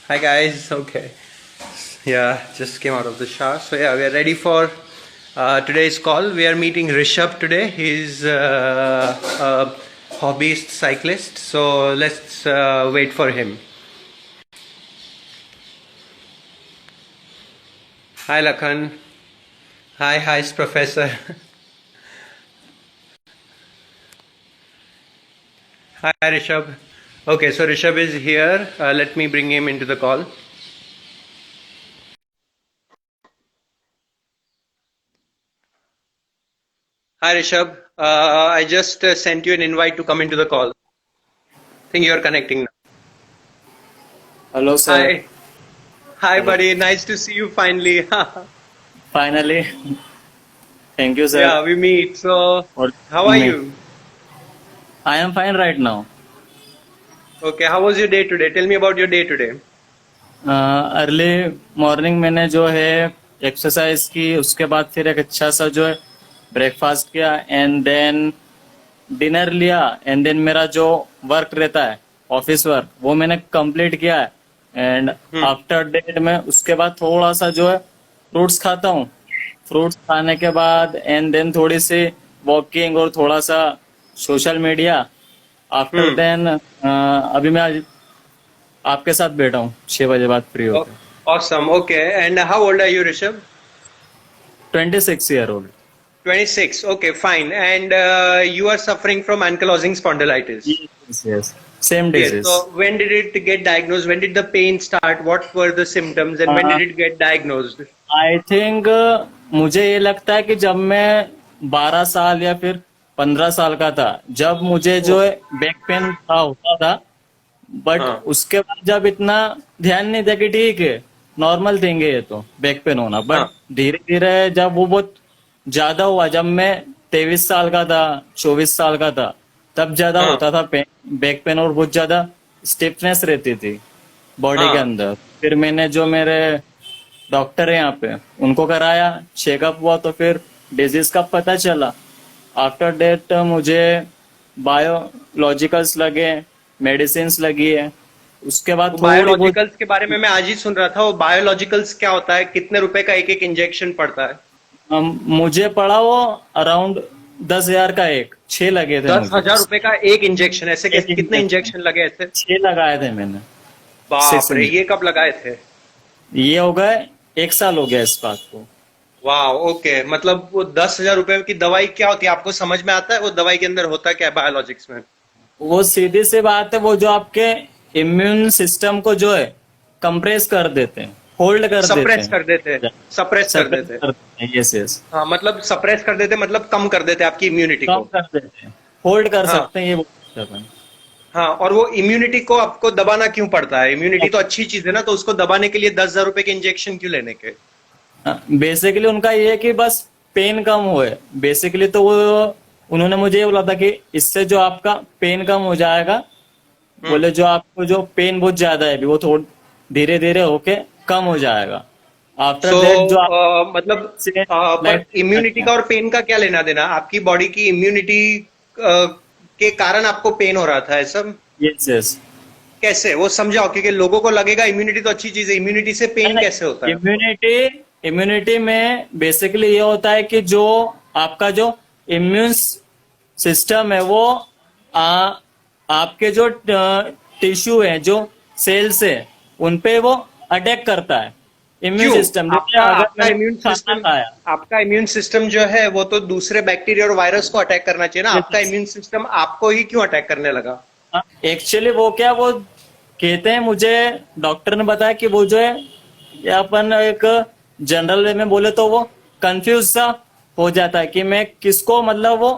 Hi guys. Okay. Yeah, just came out of the shower. So yeah, we are ready for today's call. We are meeting Rishabh today. He's a hobbyist cyclist. So let's wait for him. Hi Lakhan. Hi, Professor. Hi Rishabh. Okay, so Rishabh is here. Let me bring him into the call. Hi Rishabh. I just sent you an invite to come into the call. Think you're connecting now. Hello, sir. Hi. Hi, Hello. buddy. Nice to see you finally. Finally, thank you, sir. Yeah, we meet. So, For how are me, you? I am fine right now. Okay, how was your day today? Tell me about your day today. Early morning मैंने जो है exercise की, उसके बाद फिर एक अच्छा सा जो है ब्रेकफास्ट किया एंड देन डिनर लिया एंड देन मेरा जो वर्क रहता है ऑफिस वर्क वो मैंने कंप्लीट किया है एंड हम्म आफ्टर डेट में उसके बाद थोड़ा सा जो है फ्रूट्स खाता हूँ। फ्रूट्स खाने के बाद एंड देन थोड़ी सी वॉकिंग और थोड़ा सा social media after hmm then अभी मैं आपके साथ बैठा हूँ 6 बजे बाद फ्री होके। Awesome. Okay, and how old are you, Rishabh? 26 year old। 26. Okay, fine. And you are suffering from ankylosing spondylitis. Yes yes same Yes. Disease. So, when did it get diagnosed? When did the pain start? What were the symptoms? And when did it get diagnosed? I think मुझे ये लगता है कि जब मैं 12 साल या फिर 15 साल का था, जब मुझे जो Oh, है बैक पेन था होता था, बट हाँ, उसके बाद जब इतना ध्यान नहीं था कि ठीक है नॉर्मल थिंग है ये तो बैक पेन होना, बट हाँ, धीरे धीरे जब वो बहुत ज्यादा हुआ, जब मैं 23 साल का था, 24 साल का था, तब ज्यादा हाँ, होता था पेन, बैक पेन, और बहुत ज्यादा स्टिफनेस रहती थी बॉडी के हाँ। अंदर। फिर मैंने जो मेरे डॉक्टर है यहाँ पे उनको कराया, चेकअप हुआ, तो फिर डिजीज का पता चला। आफ्टर डेट मुझे बायोलॉजिकल्स लगे, मेडिसिन लगी है, उसके बाद वो थोड़ी बहुत बायोलॉजिकल्स के बारे में मैं आज ही सुन रहा था। वो बायोलॉजिकल्स क्या होता है? कितने रुपए का एक एक इंजेक्शन पड़ता है? मुझे पड़ा वो अराउंड 10,000 का एक, 6 लगे थे दस मुझे। हजार रुपए का एक इंजेक्शन? ऐसे एक कैसे? कितने इंजेक्शन इंजेक्शन लगे ऐसे? 6 लगाए थे मैंने। बाप सिक्स रे, इंजेक्शन ये कब लगाए थे? ये हो गए, 1 साल हो गया इस बात को। वाह, ओके। मतलब वो 10,000 रुपए की दवाई क्या होती है? आपको समझ में आता है वो दवाई के अंदर होता क्या है बायोलॉजिक्स में? वो सीधी सी बात है, वो जो आपके इम्यून सिस्टम को जो है कंप्रेस कर देते हैं, होल्ड कर देते सप्रेस कर देते हैं। हैं, सप्रेस कर सप्रेस देते हैं। कर देते हैं। यस यस, हाँ, मतलब सप्रेस कर देते हैं, मतलब कम कर देते हैं आपकी इम्यूनिटी कम को। कर देते हैं, होल्ड कर हाँ, सकते हैं, ये बोल सकते हैं अपन। हाँ। और वो इम्यूनिटी को आपको दबाना क्यों पड़ता है? इम्यूनिटी तो अच्छी चीज है ना, तो उसको दबाने के लिए 10,000 रुपए के इंजेक्शन क्यों लेने के? बेसिकली उनका ये है कि बस पेन कम होए। बेसिकली तो वो उन्होंने मुझे ये बोला था कि इससे जो आपका पेन कम हो जाएगा, हम्म बोले जो आपको जो पेन बहुत ज्यादा है अभी वो थोड़ा धीरे धीरे होके कम हो जाएगा। आफ्टर सो दैट जो आप मतलब से पर लाइफ इम्यूनिटी सकते हैं। का और पेन का क्या लेना देना? आपकी बॉडी की इम्यूनिटी के कारण आपको पेन हो रहा था ऐसा? Yes yes. कैसे वो समझाओ, क्योंकि लोगों को लगेगा इम्यूनिटी तो अच्छी चीज है, इम्यूनिटी से नहीं पेन कैसे होता नहीं, है? इम्यूनिटी में बेसिकली ये होता है कि जो आपका जो इम्यून सिस्टम है वो आ, आपके जो टिश्यू है, जो सेल्स है, उनपे वो अटैक करता है। इम्यून क्यों? सिस्टम जैसे आपका अगर आपका मैंने इम्यून खाना सिस्टम खाया, आपका इम्यून सिस्टम जो है वो तो दूसरे बैक्टीरिया और वायरस को अटैक करना चाहिए ना। आपका इम्यून सिस्टम आपको ही क्यों अटैक करने लगा? एक्चुअली वो क्या, वो कहते हैं, मुझे डॉक्टर ने बताया कि वो जो है, ये अपन एक जनरल वे में बोले तो वो कंफ्यूज सा हो जाता है कि मैं किसको, मतलब वो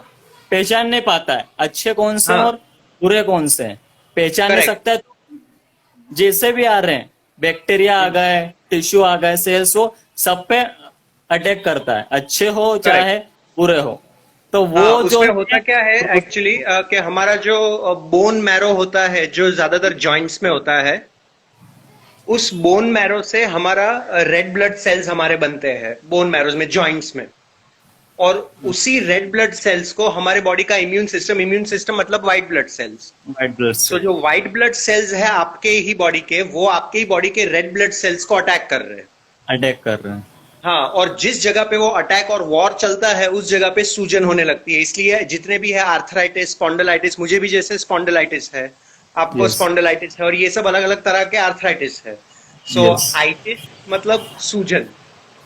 पहचान नहीं पाता है अच्छे कौन से हैं हाँ, और बुरे कौन से हैं। पहचान नहीं करेक्ट। सकता है तो जैसे भी आ रहे हैं, बैक्टीरिया आ गए, टिश्यू आ गए, सेल्स हो, सब पे अटैक करता है, अच्छे हो करेक्ट। चाहे बुरे हो। तो वो हाँ, जो उसमें होता है क्या है एक्चुअली कि हमारा जो बोन मैरो होता है, जो ज्यादातर जॉइंट्स में होता है, उस बोन मैरो से हमारा रेड ब्लड सेल्स हमारे बनते हैं बोन मैरोज में, जॉइंट्स में। और उसी रेड ब्लड सेल्स को हमारे बॉडी का इम्यून सिस्टम मतलब white blood cells, white blood तो सेल जो व्हाइट ब्लड सेल्स है आपके ही बॉडी के, वो आपके ही बॉडी के रेड ब्लड सेल्स को अटैक कर रहे हैं। अटैक कर रहे हैं। हाँ, और जिस जगह पे वो अटैक और वॉर चलता है उस जगह पे सूजन होने लगती है। इसलिए जितने भी है आर्थराइटिस, स्पॉन्डिलाइटिस, मुझे भी जैसे स्पॉन्डिलाइटिस है, आपको यस स्पॉन्डिलाइटिस है, और ये सब अलग अलग तरह के आर्थराइटिस है। सो यस आइटिस मतलब सूजन,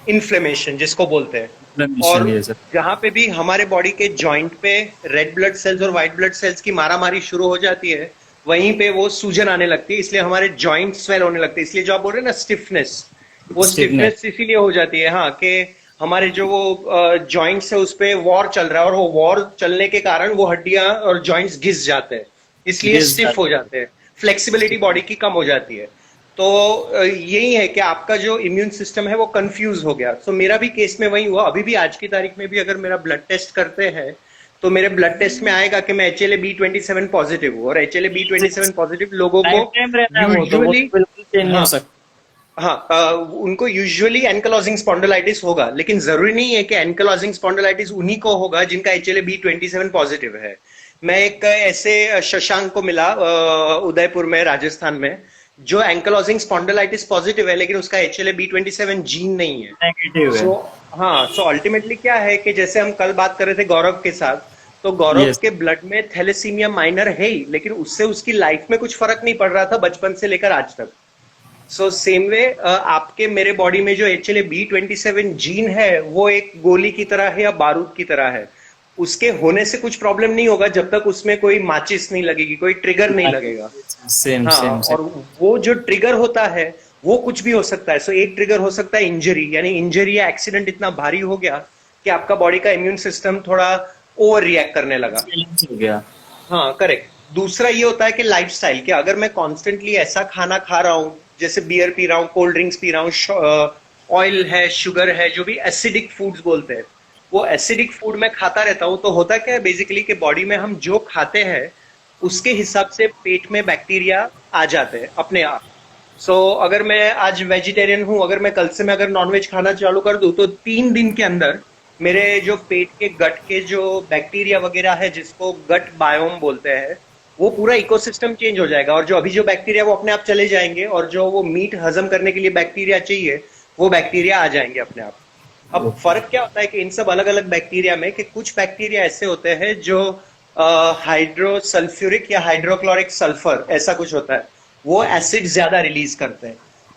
इन्फ्लेमेशन जिसको बोलते हैं। इन्फ्लेमेशन, और यस सर। जहां पे भी हमारे बॉडी के जॉइंट पे रेड ब्लड सेल्स और व्हाइट ब्लड सेल्स की मारामारी शुरू हो जाती है, वहीं पे वो सूजन आने लगती है, इसलिए हमारे जॉइंट स्वेल होने लगते हैं। इसलिए जो आप बोल रहे हैं ना स्टिफनेस, वो स्टिफनेस, स्टिफनेस इसीलिए हो जाती है, हाँ, कि हमारे जो वो जॉइंट्स है उस पे वॉर चल रहा है, और वो वॉर चलने के कारण वो हड्डियां और जॉइंट्स घिस जाते हैं, इसलिए घिस स्टिफ हो जाते हैं, फ्लेक्सिबिलिटी बॉडी की कम हो जाती है। तो यही है कि आपका जो इम्यून सिस्टम है वो कंफ्यूज हो गया। तो मेरा भी केस में वही हुआ। अभी भी आज की तारीख में भी अगर मेरा ब्लड टेस्ट करते हैं तो मेरे ब्लड टेस्ट में आएगा कि मैं HLA-B27 पॉजिटिव हूँ, और HLA-B27 पॉजिटिव लोगों को लाइफ टाइम रहना है वो तो यूजुअली, बिल्कुल चेंज नहीं हो हाँ सकता। हाँ, उनको यूजुअली एनकलोजिंग स्पॉन्डिलाइटिस होगा, लेकिन जरूरी नहीं है कि एनकलोजिंग स्पॉन्डिलाइटिस उन्हीं को होगा जिनका HLA-B27 पॉजिटिव है। मैं एक ऐसे शशांक को मिला उदयपुर में, राजस्थान में, जो एंकलोजिंग स्पॉन्डिलाइटिस पॉजिटिव है, लेकिन उसका HLA-B27 जीन नहीं है। नेगेटिव है। सो हाँ, सो अल्टीमेटली क्या है कि जैसे हम कल बात कर रहे थे गौरव के साथ, तो गौरव यस के ब्लड में थैलेसीमिया माइनर है ही, लेकिन उससे उसकी लाइफ में कुछ फर्क नहीं पड़ रहा था बचपन से लेकर आज तक। सो सेम वे आपके मेरे बॉडी में जो HLA-B27 जीन है वो एक गोली की तरह है या बारूद की तरह है। उसके होने से कुछ प्रॉब्लम नहीं होगा जब तक उसमें कोई माचिस नहीं लगेगी, कोई ट्रिगर नहीं लगेगा। सेम हाँ, सेम और सेम। वो जो ट्रिगर होता है वो कुछ भी हो सकता है। सो एक ट्रिगर हो सकता है इंजरी, यानी इंजरी या एक्सीडेंट इतना भारी हो गया कि आपका बॉडी का इम्यून सिस्टम थोड़ा ओवर रिएक्ट करने लगा। बैलेंस हो गया। हाँ, करेक्ट। दूसरा ये होता है कि लाइफस्टाइल, कि अगर मैं कॉन्स्टेंटली ऐसा खाना खा रहा हूँ, जैसे बियर पी रहा हूँ, कोल्ड ड्रिंक्स पी रहा हूँ, ऑयल है, शुगर है, जो भी एसिडिक फूड्स बोलते हैं, वो एसिडिक फूड मैं खाता रहता हूँ, तो होता क्या है बेसिकली कि बॉडी में हम जो खाते हैं उसके हिसाब से पेट में बैक्टीरिया आ जाते हैं अपने आप। सो अगर मैं आज वेजिटेरियन हूं, अगर मैं कल से मैं अगर नॉनवेज खाना चालू कर दूं, तो 3 दिन के अंदर मेरे जो पेट के गट के जो बैक्टीरिया वगैरह है, जिसको गट बायोम बोलते हैं, वो पूरा इकोसिस्टम चेंज हो जाएगा, और जो अभी जो बैक्टीरिया वो अपने आप चले जाएंगे, और जो वो मीट हजम करने के लिए बैक्टीरिया चाहिए वो बैक्टीरिया आ जाएंगे अपने आप। अब फर्क क्या होता है कि इन सब अलग अलग बैक्टीरिया में, कि कुछ बैक्टीरिया ऐसे होते हैं जो हाइड्रोसल्फ्यूरिक या हाइड्रोक्लोरिक सल्फर ऐसा कुछ होता है, वो एसिड ज्यादा रिलीज करते हैं,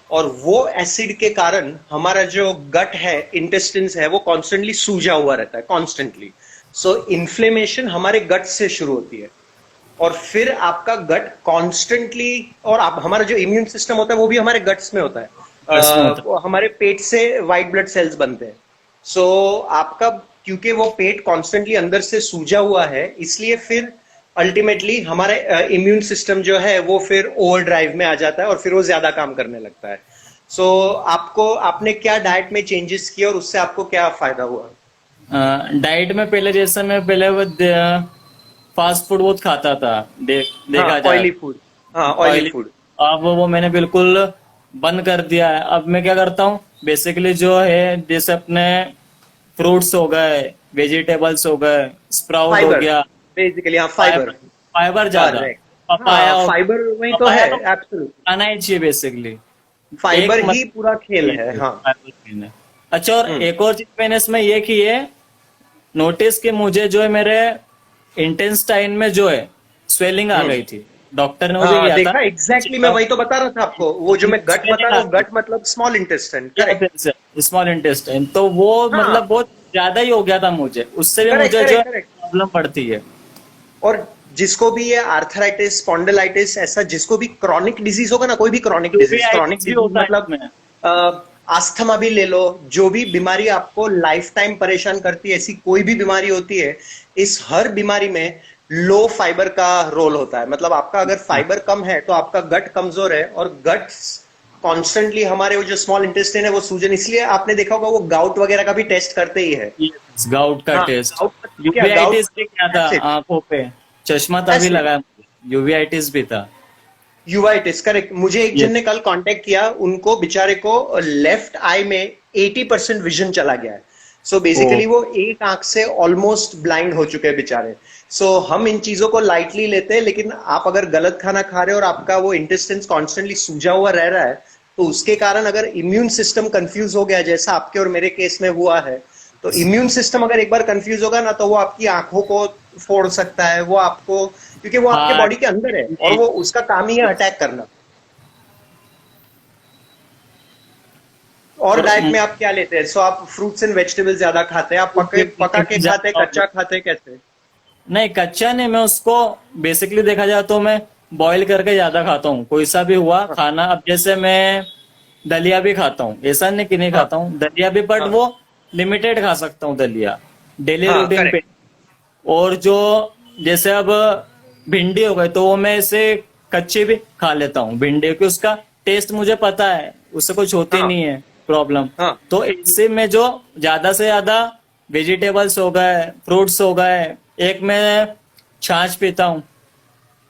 और वो एसिड के कारण हमारा जो गट है, इंटेस्टिन्स है, वो कॉन्स्टेंटली सूजा हुआ रहता है, कॉन्स्टेंटली। सो इन्फ्लेमेशन हमारे गट से शुरू होती है, और फिर आपका गट कॉन्स्टेंटली, और आप हमारा जो इम्यून सिस्टम होता है वो भी हमारे गट्स में होता है। Guts में होता हमारे पेट से व्हाइट ब्लड सेल्स बनते हैं। सो आपका, क्योंकि वो पेट कॉन्स्टेंटली अंदर से सूजा हुआ है, इसलिए फिर अल्टीमेटली हमारा इम्यून सिस्टम जो है वो फिर ओवर ड्राइव में आ जाता है, और फिर वो ज्यादा काम करने लगता है। सो आपने क्या डाइट में चेंजेस किए और उससे आपको क्या फायदा हुआ? डाइट में पहले जैसे मैं पहले वो फास्ट फूड बहुत खाता था, देखा हाँ, जाए ऑयली फूड। हाँ, ऑयली ऑयली। फूड। अब वो मैंने बिल्कुल बंद कर दिया है। अब मैं क्या करता हूँ बेसिकली जो है, जैसे अपने फ्रूट्स हो गए, वेजिटेबल्स हो गए, स्प्राउट हो फाइबर, गया, बेसिकली हाँ, फाइबर। फाइबर फाइबर ज्यादा, करेक्ट। पपाया हाँ, हो फाइबर वही तो पपाया है, तो एब्सोल्युट। खाना ही चाहिए बेसिकली। फाइबर एक ही पूरा खेल है, हाँ। फाइबर पीना है। अच्छा, और हम्म, एक और चीज मैंने इसमें ये की है, नोटिस कि मुझे जो है मेरे इंटेस्टाइन में जो है स्वेलिंग आ हम्म। गई थी। डॉक्टर ने मुझे हाँ, किया था देखा, एग्जैक्टली मैं वही तो बता रहा था आपको। वो जो मैं गट बता रहा हूँ, गट मतलब small intestine, correct. Small intestine, तो वो हाँ, मतलब बहुत ज्यादा ही हो गया था मुझे, उससे भी करेक्ट मुझे जो करेक्ट करेक्ट। प्रॉब्लम पड़ती है। और जिसको भी ये आर्थराइटिस, स्पॉन्डिलाइटिस, ऐसा जिसको भी क्रॉनिक डिजीज होगा ना, कोई भी क्रॉनिक डिजीज, क्रॉनिक यूवीआइटिस भी डिजीज होता है मतलब इसमें। आस्थमा भी ले लो, जो भी बीमारी आपको लाइफ टाइम परेशान करती है, ऐसी कोई भी बीमारी होती है, इस हर बीमारी में लो फाइबर का रोल होता है। मतलब आपका अगर फाइबर कम है तो आपका गट कमजोर है, और गट कॉन्स्टेंटली हमारे वो जो स्मॉल इंटेस्टाइन है वो सूजन, इसलिए आपने देखा होगा वो गाउट वगैरह का भी टेस्ट करते ही है। गाउट का हाँ, टेस्ट, गाउट क्या, गाउट यूवीआइटिस भी क्या था एसिड, आंखों पे, चश्मा तभी एसिड, लगा, यूवीआइटिस भी था। Uveitis, correct. मुझे एक जन यस ने कल कांटेक्ट किया, उनको बेचारे को लेफ्ट आई में 80% विजन चला गया है। सो ओ बेसिकली वो एक आंख से ऑलमोस्ट ब्लाइंड हो चुके हैं बेचारे। सो हम इन चीजों को लाइटली लेते हैं, लेकिन आप अगर गलत खाना खा रहे हो और आपका वो इंटेस्टाइन्स कॉन्स्टेंटली सूजा हुआ रह रहा है, तो उसके कारण अगर इम्यून सिस्टम कंफ्यूज हो गया, जैसा आपके और मेरे केस में हुआ है, तो इम्यून सिस्टम अगर एक बार कंफ्यूज होगा ना, तो वो आपकी आंखों को फोड़ सकता है, वो आपको, क्योंकि वो आपके हाँ बॉडी के अंदर है और जी वो उसका काम ही है अटैक करना। और और डाइट में आप क्या लेते हैं? सो आप फ्रूट्स एंड वेजिटेबल्स ज्यादा खाते हैं? आप पके पका के खाते हैं, कच्चा खाते हैं, कैसे? नहीं कच्चा नहीं, मैं उसको बेसिकली देखा जाए तो मैं बॉईल करके ज्यादा खाता हूँ। कोई सा भी हुआ हाँ खाना, अब जैसे मैं दलिया भी खाता हूँ, ऐसा नहीं कि नहीं हाँ खाता हूँ दलिया भी, बट हाँ वो लिमिटेड खा सकता हूँ दलिया डेली हाँ, रूटीन पे। करेक्ट। और जो जैसे अब भिंडी हो गई, तो वो मैं इसे कच्ची भी खा लेता हूँ भिंडी, क्योंकि उसका टेस्ट मुझे पता है, उससे कुछ होती हाँ नहीं है प्रॉब्लम। हाँ तो इससे में जो ज्यादा से ज्यादा वेजिटेबल्स हो गए, फ्रूट्स हो गए, एक मैं छाछ पीता हूँ।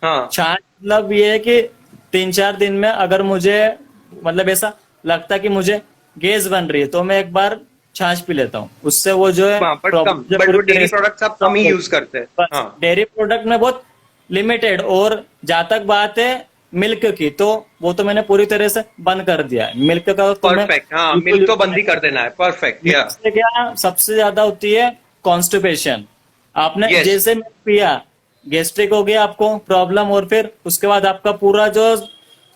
हाँ छाछ मतलब ये है कि 3-4 दिन में अगर मुझे मतलब ऐसा लगता है कि मुझे गैस बन रही है, तो मैं एक बार छाछ पी लेता हूँ, उससे वो जो है हाँ, बट कम, प्रॉब्लम जो बट पूरी वो डेयरी तरह से प्रोडक्ट्स आप कम solve ही हो यूज जाती है। करते हैं। बस हाँ डेयरी प्रोडक्ट में बहुत लिमिटेड। और जहां तक बात है मिल्क की, तो वो तो मैंने पूरी तरह से बंद कर दिया है, मिल्क का तो मैं परफेक्ट, हाँ, बिल्कुल मिल्क तो यूज बंद नहीं ही कर करता। देना है, परफेक्ट, या मिल्क से क्या सबसे ज्यादा होती है कॉन्स्टिपेशन। आपने यस। जैसे मिल्क पिया, गैस्ट्रिक हो गया आपको प्रॉब्लम, और फिर उसके बाद आपका पूरा जो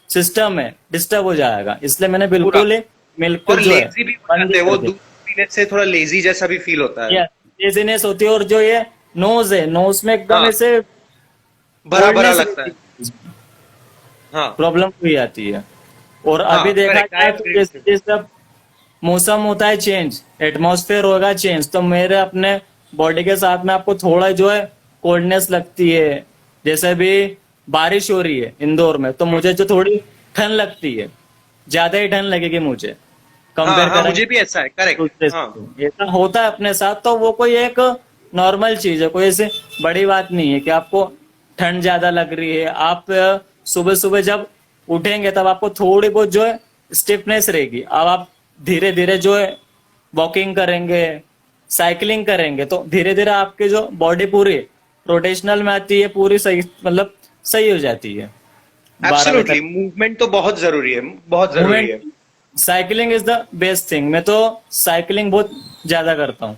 सिस्टम है डिस्टर्ब हो जाएगा, इसलिए मैंने पूरा। बिल्कुल ही मिल्क और जो है लेजी भी हो बंद जाते ही हैं, कर वो दिया। दूध पीने से थोड़ा लेजी जैसा भी फील होता है। यस, लेजीनेस होती है, और जो ये नोज है, नोज में एकदम हाँ, ऐसे भरा भरा कोल्डनेस लगता रहती है। है, हाँ प्रॉब्लम हुई आती है। और हाँ, अभी देखा करेक्ट, आई जाए तो एग्री विथ जैसे यू। जैसे अब मौसम होता है चेंज, एटमॉस्फेयर होगा चेंज, तो मेरे अपने बॉडी के साथ में आपको थोड़ा जो है कोल्डनेस लगती है। जैसे भी बारिश हो रही है इंदौर में, तो मुझे जो थोड़ी ठंड लगती है, ज्यादा ही ठंड लगेगी मुझे हाँ कंपेयर हाँ, करेंगे मुझे भी ऐसा है, करेक्ट। दूसरे हाँ से। ऐसा होता है अपने साथ, तो वो कोई एक नॉर्मल चीज है, कोई ऐसी बड़ी बात नहीं है कि आपको ठंड ज्यादा लग रही है। आप सुबह सुबह जब उठेंगे तब आपको थोड़ी बहुत जो है स्टिफनेस रहेगी। अब आप धीरे धीरे जो है वॉकिंग करेंगे, साइकिलिंग करेंगे, तो धीरे धीरे आपकी जो बॉडी पूरी रोटेशनल में आती है, पूरी सही मतलब सही हो जाती है 12 बजे एब्सोल्युटली, तक। मूवमेंट तो बहुत जरूरी है, बहुत जरूरी मूवमेंट, है। Cycling is the best thing. मैं तो साइकिलिंग बहुत ज्यादा करता हूँ,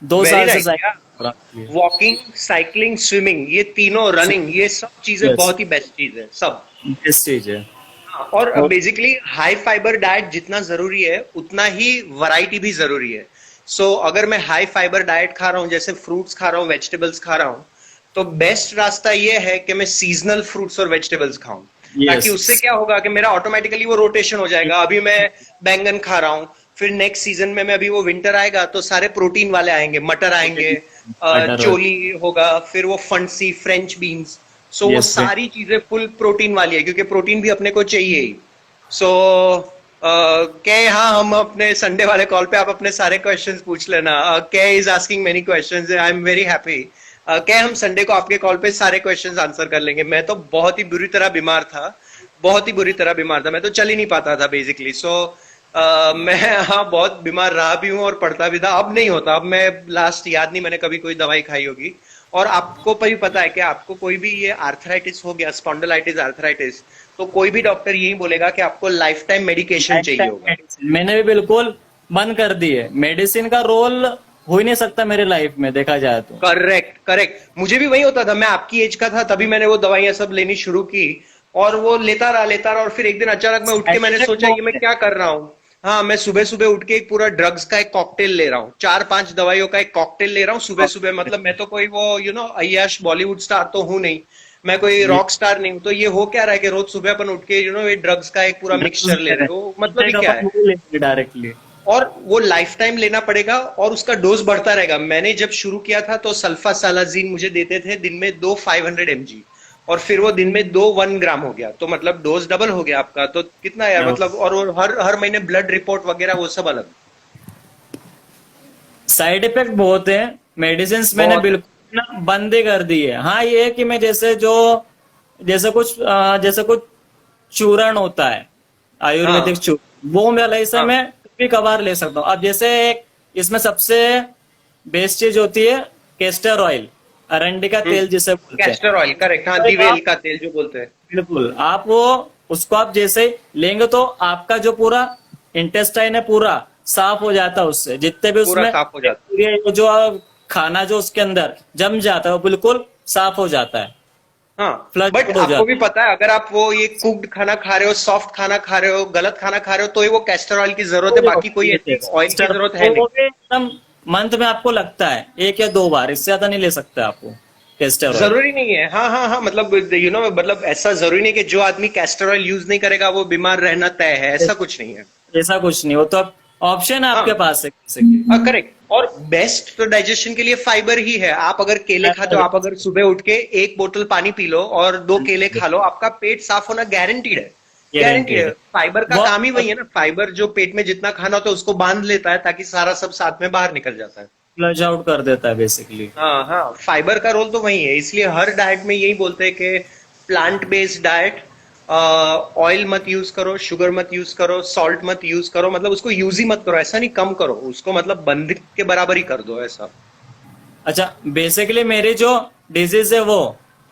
2 साल वेरी से राइट, या साइकिलिंग कर रहा हूँ। वॉकिंग, साइकिलिंग, स्विमिंग, ये तीनों, रनिंग, ये सब चीजें यस, बहुत ही बेस्ट चीज है, सब। बेस्ट चीज है। हाँ, और और बेसिकली हाई फाइबर डाइट जितना जरूरी है, उतना ही वैरायटी भी जरूरी है। अगर मैं हाई फाइबर डाइट खा रहा हूँ, जैसे फ्रूट्स खा रहा हूँ, वेजिटेबल्स खा रहा हूँ, तो बेस्ट रास्ता ये है कि मैं सीजनल फ्रूट्स और वेजिटेबल्स खाऊं। ताकि यस, उससे क्या होगा कि मेरा ऑटोमेटिकली वो रोटेशन हो जाएगा। अभी मैं बैंगन खा रहा हूँ, फिर नेक्स्ट सीजन में मैं, अभी वो विंटर आएगा तो सारे प्रोटीन वाले आएंगे, मटर आएंगे, बटर, चोली होगा, फिर वो फंसी, फ्रेंच बीन्स। वो यस फ्रेंड। सारी चीजें फुल प्रोटीन वाली है, क्योंकि प्रोटीन भी अपने को चाहिए ही। सो के, हाँ, हम अपने संडे वाले कॉल पे आप अपने सारे क्वेश्चंस पूछ लेना। के is asking many questions, I am very happy. क्या हम संडे को आपके कॉल पे सारे क्वेश्चंस आंसर कर लेंगे। मैं तो बहुत ही बुरी तरह बीमार था, बहुत ही बुरी तरह बीमार था, मैं तो चल ही नहीं पाता था बेसिकली। मैं, हाँ, बहुत बीमार रहा भी हूँ और पढ़ता भी था। अब नहीं होता, अब मैं लास्ट याद नहीं मैंने कभी कोई दवाई खाई होगी। और आपको भी पता है कि आपको कोई भी ये आर्थराइटिस हो गया, स्पॉन्डिलाइटिस, आर्थराइटिस, तो कोई भी डॉक्टर यही बोलेगा कि आपको लाइफ टाइम मेडिकेशन लाइफ चाहिए टाइम होगा। मेडिसिन मैंने भी बिल्कुल बंद कर दी है। मेडिसिन का रोल हो ही नहीं सकता मेरे लाइफ में देखा जाए तो। करेक्ट करेक्ट, मुझे भी वही होता था। मैं आपकी एज का था तभी मैंने वो दवाइयां सब लेनी शुरू की, और वो लेता रहा, और फिर एक दिन अचानक मैं उठ के साइड मैंने इफेक्ट सोचा ये बहुत मैं है। क्या कर रहा हूँ। हाँ, मैं सुबह सुबह उठ के एक पूरा ड्रग्स का एक कॉकटेल ले रहा हूँ, 4-5 दवाइयों का एक कॉकटेल ले रहा हूँ सुबह सुबह। मतलब मैं तो कोई वो अय्याश बॉलीवुड स्टार तो हूँ नहीं, मैं कोई ये रॉक स्टार नहीं हूँ। तो ये हो क्या रहा है कि रोज सुबह अपन उठ के ये ड्रग्स का एक पूरा ड्रग्स मिक्सचर ले ले रहे रहे हो, हैं, मतलब ही इनफैक्ट क्या अपन है। वो लेंगे डायरेक्टली। और वो लाइफ टाइम लेना पड़ेगा, और उसका डोज बढ़ता रहेगा। मैंने जब शुरू किया था तो सल्फासालाजीन मुझे देते थे दिन में 2 500 mg, और फिर वो दिन में 2 1 ग्राम हो गया, तो मतलब डोज डबल हो गया आपका। तो कितना यार, मतलब, और वो हर हर महीने ब्लड रिपोर्ट वगैरह वो सब अलग। साइड इफेक्ट बहुत है। मेडिसिन मैंने बहुत है। बिल्कुल ना बंद ही कर दी है। हाँ ये है कि मैं जैसे कुछ चूर्ण होता है, आयुर्वेदिक हाँ चूर्ण, वो मैं ऐसे हाँ में कभी कभार ले सकता हूँ। अब जैसे एक इसमें सबसे बेस्ट चीज होती है कैस्टर ऑयल, अरंडी का तेल जिसे बोलते हैं। कैस्टर ऑयल, करेक्ट, हाँ, तो दिवेल आप का तेल जो बोलते हैं। बिल्कुल आप वो उसको आप जैसे ही लेंगे तो आपका जो पूरा इंटेस्टाइन है पूरा साफ हो जाता है उससे, जितने भी पूरा उसमें साफ हो जाता बैक्टीरिया जो खाना जो उसके अंदर जम जाता है वो बिल्कुल साफ हो जाता है, है। हाँ, फ्लश बट हो आपको जाता भी पता है, अगर आप वो ये कुक्ड खाना खा रहे हो, सॉफ्ट खाना खा रहे हो, गलत खाना खा रहे हो, तो ही वो कैस्टर ऑयल की जरूरत है, बाकी कोई ऐसी ऑयल की जरूरत है है। नहीं। वो भी एकदम मंथ में आपको लगता है 1 या 2 बार, इससे ज्यादा नहीं ले सकते आपको कैस्टर ऑयल। जरूरी नहीं है, हाँ हाँ हाँ, मतलब मतलब ऐसा जरूरी नहीं कि जो आदमी कैस्टर ऑयल यूज नहीं करेगा वो बीमार रहना तय है, ऐसा कुछ नहीं है। ऐसा कुछ नहीं, वो तो ऑप्शन है आपके हाँ, पास है किसी के। करेक्ट। और बेस्ट तो डाइजेशन के लिए फाइबर ही है। आप अगर केले खाते हो, आप अगर सुबह उठ के 1 बोतल पानी पी लो और 2 केले खा लो, आपका पेट साफ होना गारंटीड है। गारंटीड है। गारंटीड फाइबर का वो काम ही वही है ना, फाइबर जो पेट में जितना खाना होता है उसको बांध लेता है ताकि सारा सब साथ में बाहर निकल जाता है। फ्लश आउट कर देता है बेसिकली। हाँ हाँ, फाइबर का रोल तो वही है, इसलिए हर डाइट में यही बोलते हैं कि प्लांट बेस्ड डाइट, ऑयल मत यूज करो, शुगर मत यूज करो, सॉल्ट मत यूज करो, मतलब उसको यूज ही मत करो, ऐसा नहीं, कम करो उसको, मतलब बंद के बराबर ही कर दो ऐसा। अच्छा, बेसिकली मेरी जो डिजीज है वो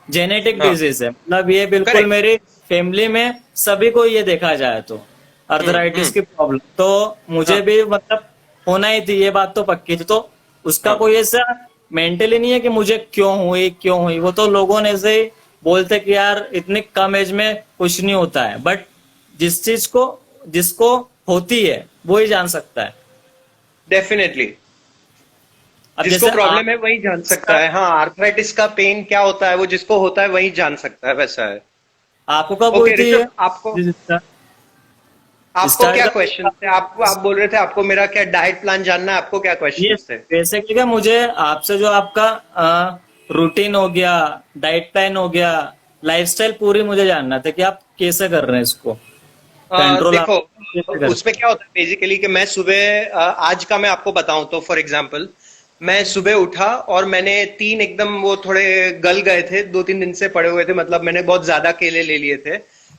जेनेटिक हाँ, डिजीज है, मतलब ये बिल्कुल करेक्ट। मेरी फैमिली में सभी को ये देखा जाए तो अर्थराइटिस हम्म। की प्रॉब्लम तो मुझे हाँ, भी मतलब होना ही थी, ये बात तो पक्की थी। तो उसका हाँ, कोई ऐसा मेंटली नहीं है कि मुझे क्यों हुई, वो तो लोगों ने ऐसे ही बोलते कि यार इतनी कम एज में कुछ नहीं होता है, बट जिस चीज को जिसको होती है वो ही जान सकता है। डेफिनेटली। अब जिसको जैसे प्रॉब्लम आप है वही जान सकता है। हाँ, आर्थराइटिस का पेन क्या होता है वो जिसको होता है वही जान सकता है, वैसा है। आपको कब हुई ओके थी ये ऋषभ, आपको आपको स्टार्ट क्या कर? क्वेश्चन थे? आप बोल रहे थे आपको मेरा क्या डाइट प्लान जानना है, आपको क्या ये क्वेश्चन थे? बेसिकली क्या, मुझे आपसे जो आपका रूटीन हो गया, डाइट प्लान हो गया, लाइफस्टाइल पूरी मुझे जानना था कि आप कैसे कर रहे हैं इसको कंट्रोल, आप देखो, कैसे कर। उसमें क्या होता है बेसिकली कि मैं सुबह, आज का मैं आपको बताऊं तो फॉर एग्जांपल, मैं सुबह उठा और मैंने 3 एकदम वो थोड़े गल गए थे, 2-3 दिन से पड़े हुए थे, मतलब मैंने बहुत ज्यादा केले ले लिए थे,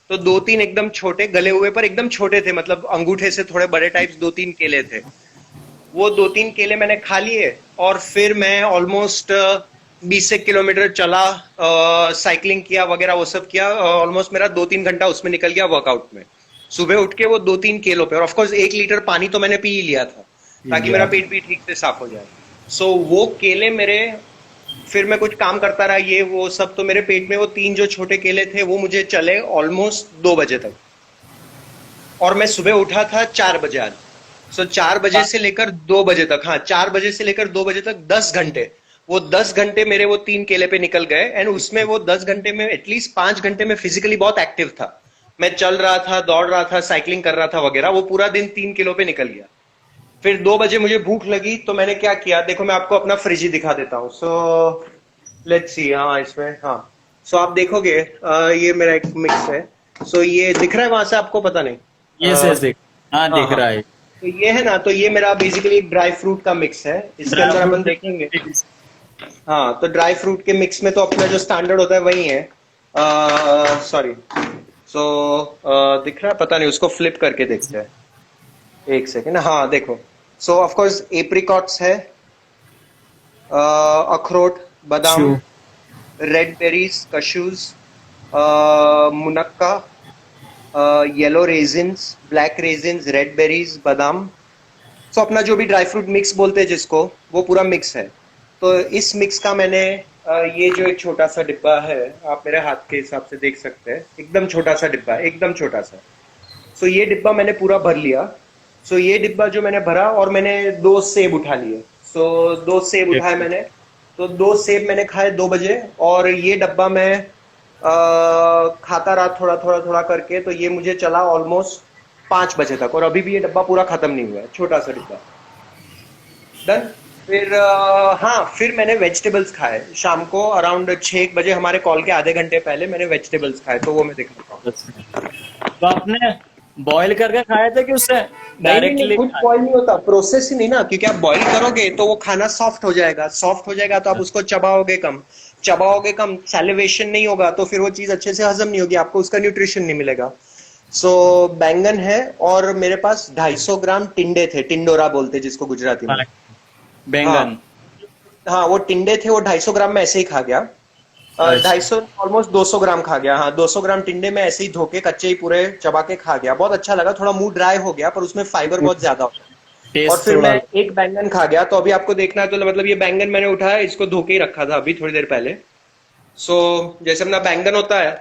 तो 2-3 एकदम छोटे गले हुए पर एकदम छोटे थे, मतलब अंगूठे से थोड़े बड़े टाइप्स 2-3 केले थे। वो 2-3 केले मैंने खा लिए और फिर मैं ऑलमोस्ट 20 किलोमीटर चला, साइकिलिंग किया वगैरह वो सब किया, ऑलमोस्ट मेरा 2-3 घंटा उसमें निकल गया वर्कआउट में। सुबह उठ के वो 2-3 केलों पे, और ऑफकोर्स 1 लीटर पानी तो मैंने पी ही लिया था ताकि मेरा पेट भी ठीक से साफ हो जाए। सो वो केले मेरे, फिर मैं कुछ काम करता रहा ये वो सब, तो मेरे पेट में वो 3 जो छोटे केले थे वो मुझे चले ऑलमोस्ट 2 बजे तक। और मैं सुबह उठा था 4 बजे आज। सो 4 बजे से लेकर 2 बजे तक, हाँ, 4 बजे से लेकर 2 बजे तक 10 घंटे, वो 10 घंटे मेरे वो 3 केले पे निकल गए। एंड उसमें वो 10 घंटे में एटलीस्ट 5 घंटे में फिजिकली बहुत एक्टिव था, मैं चल रहा था, दौड़ रहा था, साइकिलिंग कर रहा था वगैरह, वो पूरा दिन 3 किलो पे निकल गया। फिर 2 बजे मुझे भूख लगी तो मैंने क्या किया, देखो मैं आपको अपना फ्रिज ही दिखा देता हूँ। सो लेट्स सी, हाँ इसमें, हाँ, सो आप देखोगे, ये मेरा एक मिक्स है। सो ये दिख रहा है वहां से आपको, पता नहीं। ये से देख, हाँ हाँ दिख हाँ, रहा है। तो ये है ना, तो ये मेरा बेसिकली ड्राई फ्रूट का मिक्स है, इसके ड्राई अंदर अपन फ्रूट देखेंगे। हाँ, तो ड्राई फ्रूट के मिक्स में तो अपना जो स्टैंडर्ड होता है वही है। सॉरी, सो दिख रहा है, पता नहीं, उसको फ्लिप करके देखते हैं, एक सेकेंड। हाँ देखो, सो ऑफ कोर्स एप्रिकॉट्स है, अखरोट, बादाम, रेड बेरीज, कशूज, मुनक्का, yellow resins, black resins, red berries, बादाम। सो अपना जो भी ड्राई फ्रूट मिक्स बोलते हैं जिसको, वो पूरा मिक्स है। तो इस मिक्स का मैंने, ये जो एक छोटा सा डिब्बा है, आप मेरे हाथ के हिसाब से देख सकते हैं, एकदम छोटा सा डिब्बा है, एकदम छोटा सा। सो ये डिब्बा मैंने पूरा भर लिया। सो ये डिब्बा जो मैंने भरा, और मैंने 2 सेब उठा लिए। सो 2 सेब उठाए मैंने, तो 2 सेब मैंने खाए 2 बजे, और ये डब्बा मैं खाता रहा थोड़ा थोड़ा थोड़ा करके, तो ये मुझे चला ऑलमोस्ट 5 बजे तक, और अभी भी ये डब्बा पूरा खत्म नहीं हुआ है, छोटा सा डिब्बा। डन। फिर हाँ, फिर मैंने वेजिटेबल्स खाए शाम को अराउंड 6 बजे, हमारे कॉल के आधे घंटे पहले मैंने वेजिटेबल्स खाए, तो वो मैं दिखाता हूँ। तो आपने बॉईल करके खाए थे कि उससे नहीं नहीं नहीं, डायरेक्टली? कुछ बॉईल नहीं होता, प्रोसेस ही नहीं ना, क्योंकि आप बॉईल करोगे तो वो खाना सॉफ्ट हो जाएगा, सॉफ्ट हो जाएगा तो आप उसको चबाओगे कम, चबाओगे कम, सैलिवेशन नहीं होगा, तो फिर वो चीज अच्छे से हजम नहीं होगी, आपको उसका न्यूट्रिशन नहीं मिलेगा। सो बैंगन है और मेरे पास 250 ग्राम टिंडे थे, टिंडोरा बोलते जिसको गुजराती में। हाँ बैंगन। हाँ, वो टिंडे थे, वो 250 ग्राम में ऐसे ही खा गया। ढाई अच्छा। सौ ऑलमोस्ट 200 ग्राम खा गया। हाँ, 200 ग्राम टिंडे में ऐसे ही धोके कच्चे ही पूरे चबा के खा गया। बहुत अच्छा लगा, थोड़ा मुंह ड्राई हो गया पर उसमें फाइबर बहुत ज्यादा होता है। और टेस्ट फिर थोड़ा। मैं एक बैंगन खा गया। तो अभी आपको देखना है तो मतलब ये बैंगन मैंने उठाया, इसको धो के ही रखा था अभी थोड़ी देर पहले। सो जैसे अपना बैंगन होता है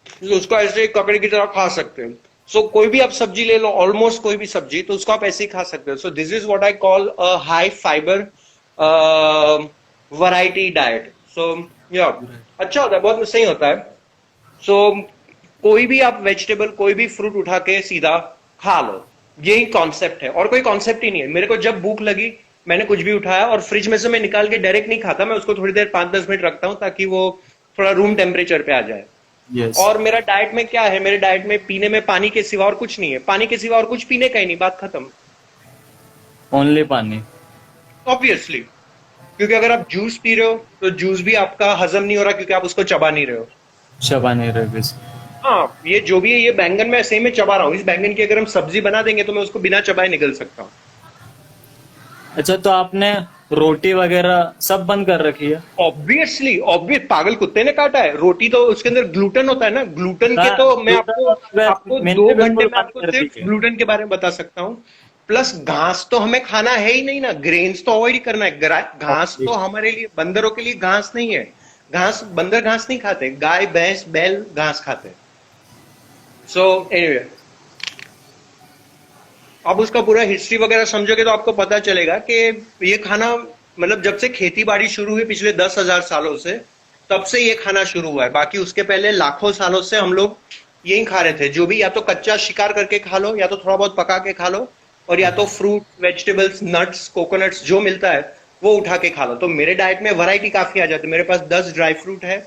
तो उसको ऐसे ही ककड़ी की तरह खा सकते हैं। सो कोई भी आप सब्जी ले लो, ऑलमोस्ट कोई भी सब्जी, तो उसको आप ऐसे ही खा सकते हो। So this is what I call a high fibre variety diet. So या अच्छा होता है, बहुत सही होता है। सो कोई भी आप वेजिटेबल, कोई भी फ्रूट उठा के सीधा खा लो, यही कॉन्सेप्ट है और कोई कॉन्सेप्ट ही नहीं है। मेरे को जब भूख लगी मैंने कुछ भी उठाया और फ्रिज में से मैं निकाल के डायरेक्ट नहीं खाता, मैं उसको थोड़ी देर 5-10 मिनट रखता हूँ ताकि वो थोड़ा रूम टेम्परेचर पे आ जाए। यस। और मेरा डाइट में क्या है, मेरे डाइट में पीने में पानी के सिवा और कुछ नहीं है, पानी के सिवा और कुछ पीने का ही नहीं, बात खत्म। ओनली पानी। ऑब्वियसली, क्योंकि अगर आप जूस पी रहे हो तो जूस भी आपका हजम नहीं हो रहा क्योंकि आप उसको चबा नहीं रहे हो। शबानी रेबिस। हाँ, ये जो भी है ये बैंगन में ऐसे ही मैं चबा रहा हूँ। इस बैंगन की अगर हम सब्जी बना देंगे तो मैं उसको बिना चबाए निगल सकता हूँ। अच्छा, तो आपने रोटी वगैरह सब बंद कर रखी है? ऑब्वियसली, ऑब्वियस, पागल कुत्ते ने काटा है। रोटी तो उसके अंदर ग्लूटेन होता है ना, ग्लूटेन के हाँ, तो मैं आपको आपको मैंने दो भी घंटे बिल्कुल में बंद आपको कर दी सिर्फ है। ग्लूटेन के बारे में बता सकता हूँ। प्लस घास तो हमें खाना है ही नहीं ना, ग्रेन्स तो अवॉइड ही करना है। घास तो हमारे लिए, बंदरों के लिए घास नहीं है। घास, बंदर घास नहीं खाते, गाय भैंस बैल घास खाते। सो एनीवे, आप उसका पूरा हिस्ट्री वगैरह समझोगे तो आपको पता चलेगा कि ये खाना मतलब जब से खेती बाड़ी शुरू हुई पिछले 10,000 सालों से, तब से ये खाना शुरू हुआ है। बाकी उसके पहले लाखों सालों से हम लोग यही खा रहे थे। जो भी, या तो कच्चा शिकार करके खा लो, या तो थोड़ा बहुत पका के खा लो, और या तो फ्रूट, वेजिटेबल्स, नट्स, कोकोनट्स जो मिलता है वो उठा के खा लो। तो मेरे डाइट में वैरायटी काफी आ जाती है। मेरे पास 10 ड्राई फ्रूट है।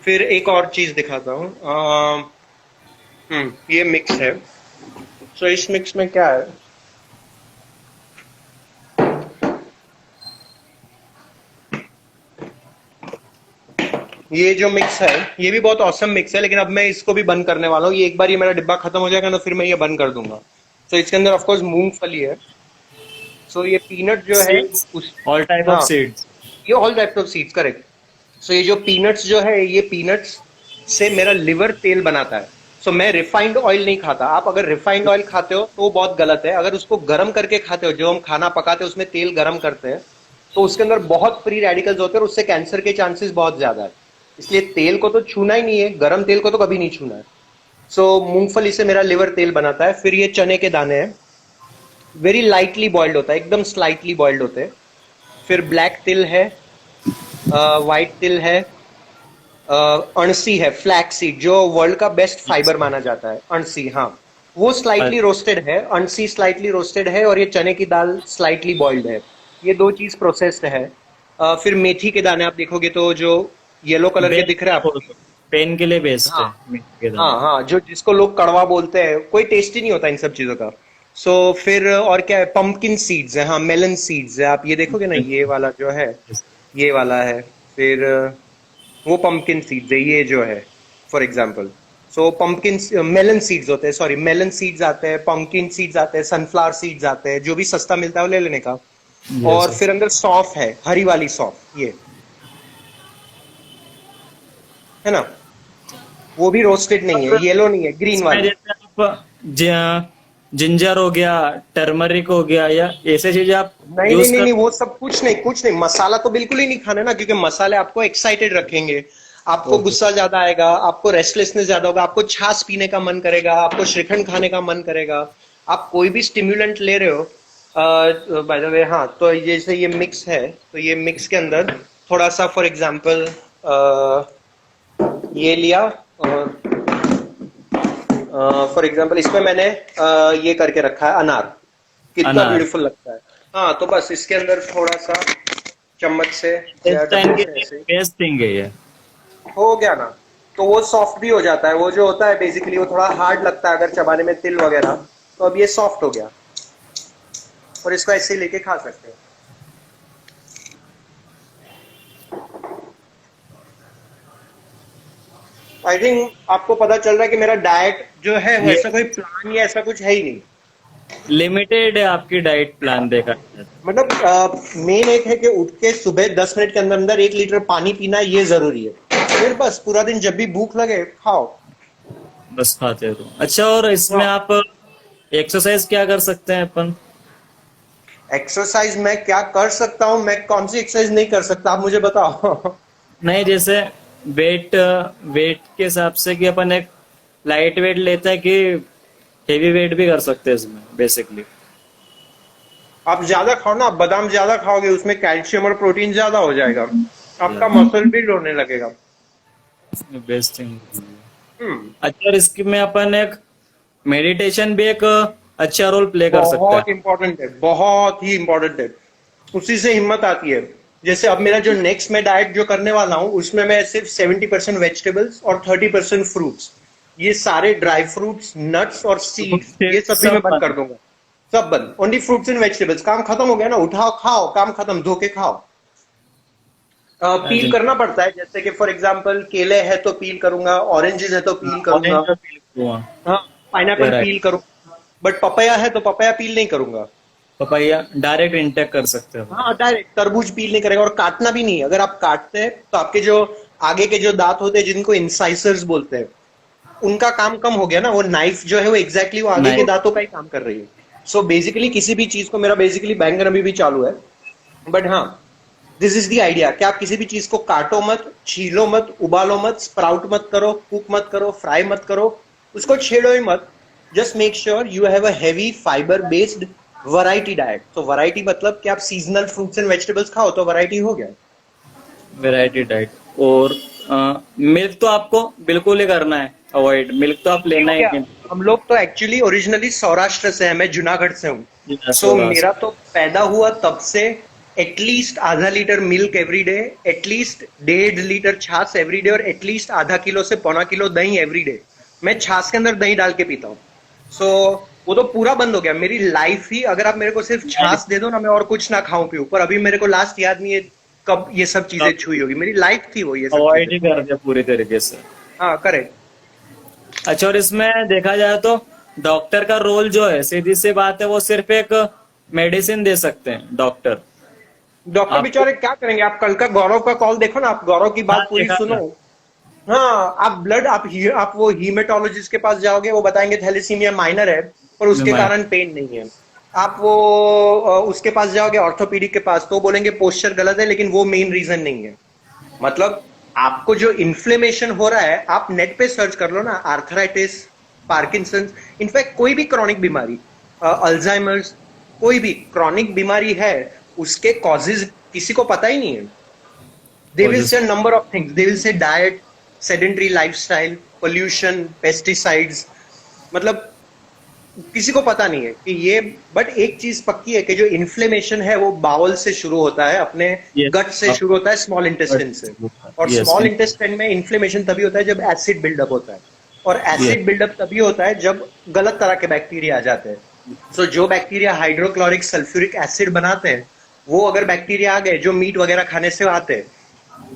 फिर एक और चीज दिखाता हूँ। ये मिक्स है। सो इस मिक्स में क्या है, ये जो मिक्स है ये भी बहुत औसम मिक्स है, लेकिन अब मैं इसको भी बंद करने वाला हूँ। ये एक बार ये मेरा डिब्बा खत्म हो जाएगा ना, फिर मैं ये बंद कर दूंगा। तो इसके अंदर ऑफ कोर्स मूंगफली है। सो ये पीनट जो है सीड्स। उस, ऑल टाइप ऑफ हाँ, सीड्स। ये all types of seeds, correct. So ये जो पीनट्स जो है, ये पीनट्स से मेरा लिवर तेल बनाता है। सो मैं रिफाइंड ऑयल नहीं खाता। आप अगर रिफाइंड ऑयल खाते हो तो वो बहुत गलत है। अगर उसको गर्म करके खाते हो, जो हम खाना पकाते हैं उसमें तेल गर्म करते हैं, तो उसके अंदर बहुत फ्री रेडिकल्स होते हैं और उससे कैंसर के चांसेस बहुत ज्यादा है। इसलिए तेल को तो छूना ही नहीं है, गर्म तेल को तो कभी नहीं छूना है। सो मूंगफली से मेरा लिवर तेल बनाता है। फिर ये चने के दाने हैं, वेरी लाइटली बॉइल्ड होता है, एकदम स्लाइटली बॉइल्ड होते हैं। फिर ब्लैक तिल है, व्हाइट तिल है, अणसी है, फ्लैक्स सीड, जो वर्ल्ड का बेस्ट फाइबर माना जाता है, अणसी, हाँ, वो स्लाइटली रोस्टेड है। अणसी स्लाइटली रोस्टेड है और ये चने की दाल स्लाइटली बॉइल्ड है। ये दो चीज प्रोसेस्ड है। फिर मेथी के दाने आप देखोगे तो जो येलो कलर के दिख बेस्ट रहे है हैं वो आपको। तो। पेन के लिए बेस्ट हाँ है मेथी के दाने। हाँ हाँ, जो जिसको लोग कड़वा बोलते हैं, कोई टेस्ट ही नहीं होता इन सब चीजों का। सो फिर और क्या है, पंपकिन सीड्स है, हाँ, मेलन सीड्स है। आप ये देखोगे ना, ये वाला जो है, ये वाला है। फिर वो पंपकिन सीड्स है, ये जो है, for example. So pumpkin, melon seeds होते हैं, सॉरी, मेलन सीड्स आते हैं, पंपकिन सीड्स आते हैं, सनफ्लावर सीड्स आते हैं। जो भी सस्ता मिलता है वो ले लेने का। यस। और फिर अंदर सौंफ है, हरी वाली सौंफ, ये है ना, वो भी रोस्टेड नहीं है, येलो नहीं है, ग्रीन इसमें वाली। जैसे आप जिंजर हो गया, टर्मरिक हो गया, या ऐसे चीजें आप नहीं नहीं यूज नहीं कर। नहीं, वो सब कुछ नहीं, कुछ नहीं। मसाला तो बिल्कुल ही नहीं खाना ना, क्योंकि मसाले आपको एक्साइटेड रखेंगे, आपको ओके। गुस्सा ज्यादा आएगा, आपको रेस्टलेसनेस ज्यादा होगा, आपको छाछ पीने का मन करेगा, आपको श्रीखंड खाने का मन करेगा। आप कोई भी स्टिम्युलेंट ले रहे हो, बाय द वे, हाँ, तो जैसे ये मिक्स है, तो ये मिक्स के अंदर थोड़ा सा, फॉर एग्जाम्पल, ये लिया, फॉर एग्जाम्पल इसमें मैंने ये करके रखा है अनार। कितना अनार। ब्यूटीफुल लगता है। हाँ, तो बस इसके अंदर थोड़ा सा चम्मच से या इंटेस्टाइन डब्बू के से लिए ऐसे ही बेस्ट थिंग है ये। हो गया ना। तो वो सॉफ्ट भी हो जाता है। वो जो होता है बेसिकली वो थोड़ा हार्ड लगता है अगर चबाने में, तिल वगैरह, तो अब ये सॉफ्ट हो गया और इसको ऐसे ही लेके खा सकते हैं। आई थिंक आपको पता चल रहा है कि मेरा डाइट जो है वो ऐसा कोई प्लान या ऐसा कुछ है ही नहीं। लिमिटेड है आपकी डाइट प्लान देखा जाए तो। मतलब मेन एक है कि उठ के सुबह 10 मिनट के अंदर अंदर 1 लीटर पानी पीना ये जरूरी है। फिर बस पूरा दिन जब भी भूख लगे खाओ। बस खाते रहो। अच्छा, और इसमें हाँ। आप एक्सरसाइज क्या कर सकते हैं अपन? एक्सरसाइज मैं क्या कर सकता हूँ, मैं कौन सी एक्सरसाइज नहीं कर सकता आप मुझे बताओ। नहीं, जैसे वेट वेट के हिसाब से कि अपन एक लाइट वेट लेते हैं कि हेवी वेट भी कर सकते हैं इसमें बेसिकली। आप ज्यादा खाओ ना, आप बादाम ज्यादा खाओगे उसमें कैल्शियम और प्रोटीन ज्यादा हो जाएगा, आपका मसल बिल्ड होने लगेगा। Best thing. हम्म। अच्छा, और इसकी में अपन एक मेडिटेशन भी एक अच्छा रोल प्ले कर सकता है। बहुत इंपॉर्टेंट है, बहुत ही इंपॉर्टेंट है। उसी से हिम्मत आती है। जैसे अब मेरा जो नेक्स्ट मैं डाइट जो करने वाला हूँ उसमें मैं सिर्फ 70% वेजिटेबल्स और 30% फ्रूट्स, ये सारे ड्राई फ्रूट्स, नट्स और सीड्स ये सब भी मैं बंद कर दूंगा। सब बंद, ओनली फ्रूट्स एंड वेजिटेबल्स। काम खत्म हो गया ना, उठाओ खाओ, काम खत्म, धो के खाओ। पील करना पड़ता है, जैसे कि फॉर एग्जांपल केले है तो पील करूंगा, ऑरेंजेस है तो पील करूंगा, ऑरेंज का पील हुआ। हाँ पाइनएप्पल राइट। पील करूंगा। बट पपाया है तो पपाया पील नहीं करूंगा। पपाया डायरेक्ट इंटेक कर सकते हो। हाँ डायरेक्ट तरबूज पील नहीं करेगा, और काटना भी नहीं है। अगर आप काटते हैं तो आपके जो आगे के जो दांत होते हैं जिनको इंसाइसर्स बोलते हैं, उनका काम कम हो गया ना। वो नाइफ जो है वो एग्जैक्टली वो आगे के नहीं, दांतों का ही काम कर रही है। सो बेसिकली किसी भी चीज को, मेरा बेसिकली बैंगन अभी भी चालू है, बट हाँ दिस इज द आइडिया कि आप किसी भी चीज को काटो मत, छीलो मत, उबालो मत, स्प्राउट मत करो, कुक मत करो, फ्राई मत करो, उसको छेड़ो ही मत। Just make sure you have a heavy fibre based variety diet. तो वैरायटी मतलब कि आप सीजनल फ्रूट्स एंड वेजिटेबल्स खाओ तो वैरायटी हो गया। Variety diet. और मिल्क तो आपको बिल्कुल ही करना है अवॉइड। मिल्क तो आप लेना ही क्या, नहीं। हम लोग तो एक्चुअली ओरिजिनली सौराष्ट्र से है, मैं जूनागढ़ से हूँ। सो सोलह मेरा तो पैदा हुआ तब से एटलीस्ट आधा litre milk every day, at least 1.5 litre छाछ एवरी डे, और एटलीस्ट आधा किलो से पौना किलो दही एवरी डे। मैं छाछ के अंदर दही डाल के पीता हूँ। सो वो तो पूरा बंद हो गया। मेरी लाइफ ही, अगर आप मेरे को सिर्फ छाछ दे दो ना, मैं और कुछ ना खाऊं पीऊं, पर अभी मेरे को लास्ट याद नहीं है कब ये सब चीजें छुई होगी। मेरी लाइफ थी वो ये सब अवॉइड चीजें। ही कर दिया पूरी तरीके से। हाँ करेक्ट। अच्छा, और इसमें देखा जाए तो डॉक्टर का रोल जो है, सीधी सी बात है, वो सिर्फ एक मेडिसिन दे सकते हैं डॉक्टर। डॉक्टर आपको बेचारे क्या करेंगे। आप कल का गौरव का कॉल देखो ना, आप गौरव की हाँ बात पूरी देखा सुनो। था। हाँ आप ब्लड, आप वो हीमेटोलॉजिस्ट के पास जाओगे, वो बताएंगे थैलेसीमिया माइनर है और उसके कारण पेन नहीं है। आप वो उसके पास जाओगे ऑर्थोपीडिक के पास, तो बोलेंगे पोस्चर गलत है, लेकिन वो मेन रीजन नहीं है। मतलब आपको जो इन्फ्लेमेशन हो रहा है, आप नेट पे सर्च कर लो ना, आर्थराइटिस, पार्किंसन, इनफैक्ट कोई भी क्रॉनिक बीमारी, अल्जाइमर्स, कोई भी क्रॉनिक बीमारी है, उसके कॉजेज किसी को पता ही नहीं है। They will say number of things, they will say diet, sedentary lifestyle, pollution, pesticides, मतलब किसी को पता नहीं है कि ये। बट एक चीज पक्की है कि जो इन्फ्लेमेशन है वो बाउल से शुरू होता है, अपने गट से शुरू होता है, स्मॉल इंटेस्टाइन से। और स्मॉल इंटेस्टाइन में इन्फ्लेमेशन तभी होता है जब एसिड बिल्डअप होता है, और एसिड बिल्डअप तभी होता है जब गलत तरह के बैक्टीरिया आ जाते हैं। सो जो बैक्टीरिया हाइड्रोक्लोरिक सल्फ्यूरिक एसिड बनाते हैं, वो अगर बैक्टीरिया आ गए जो मीट वगैरह खाने से आते हैं,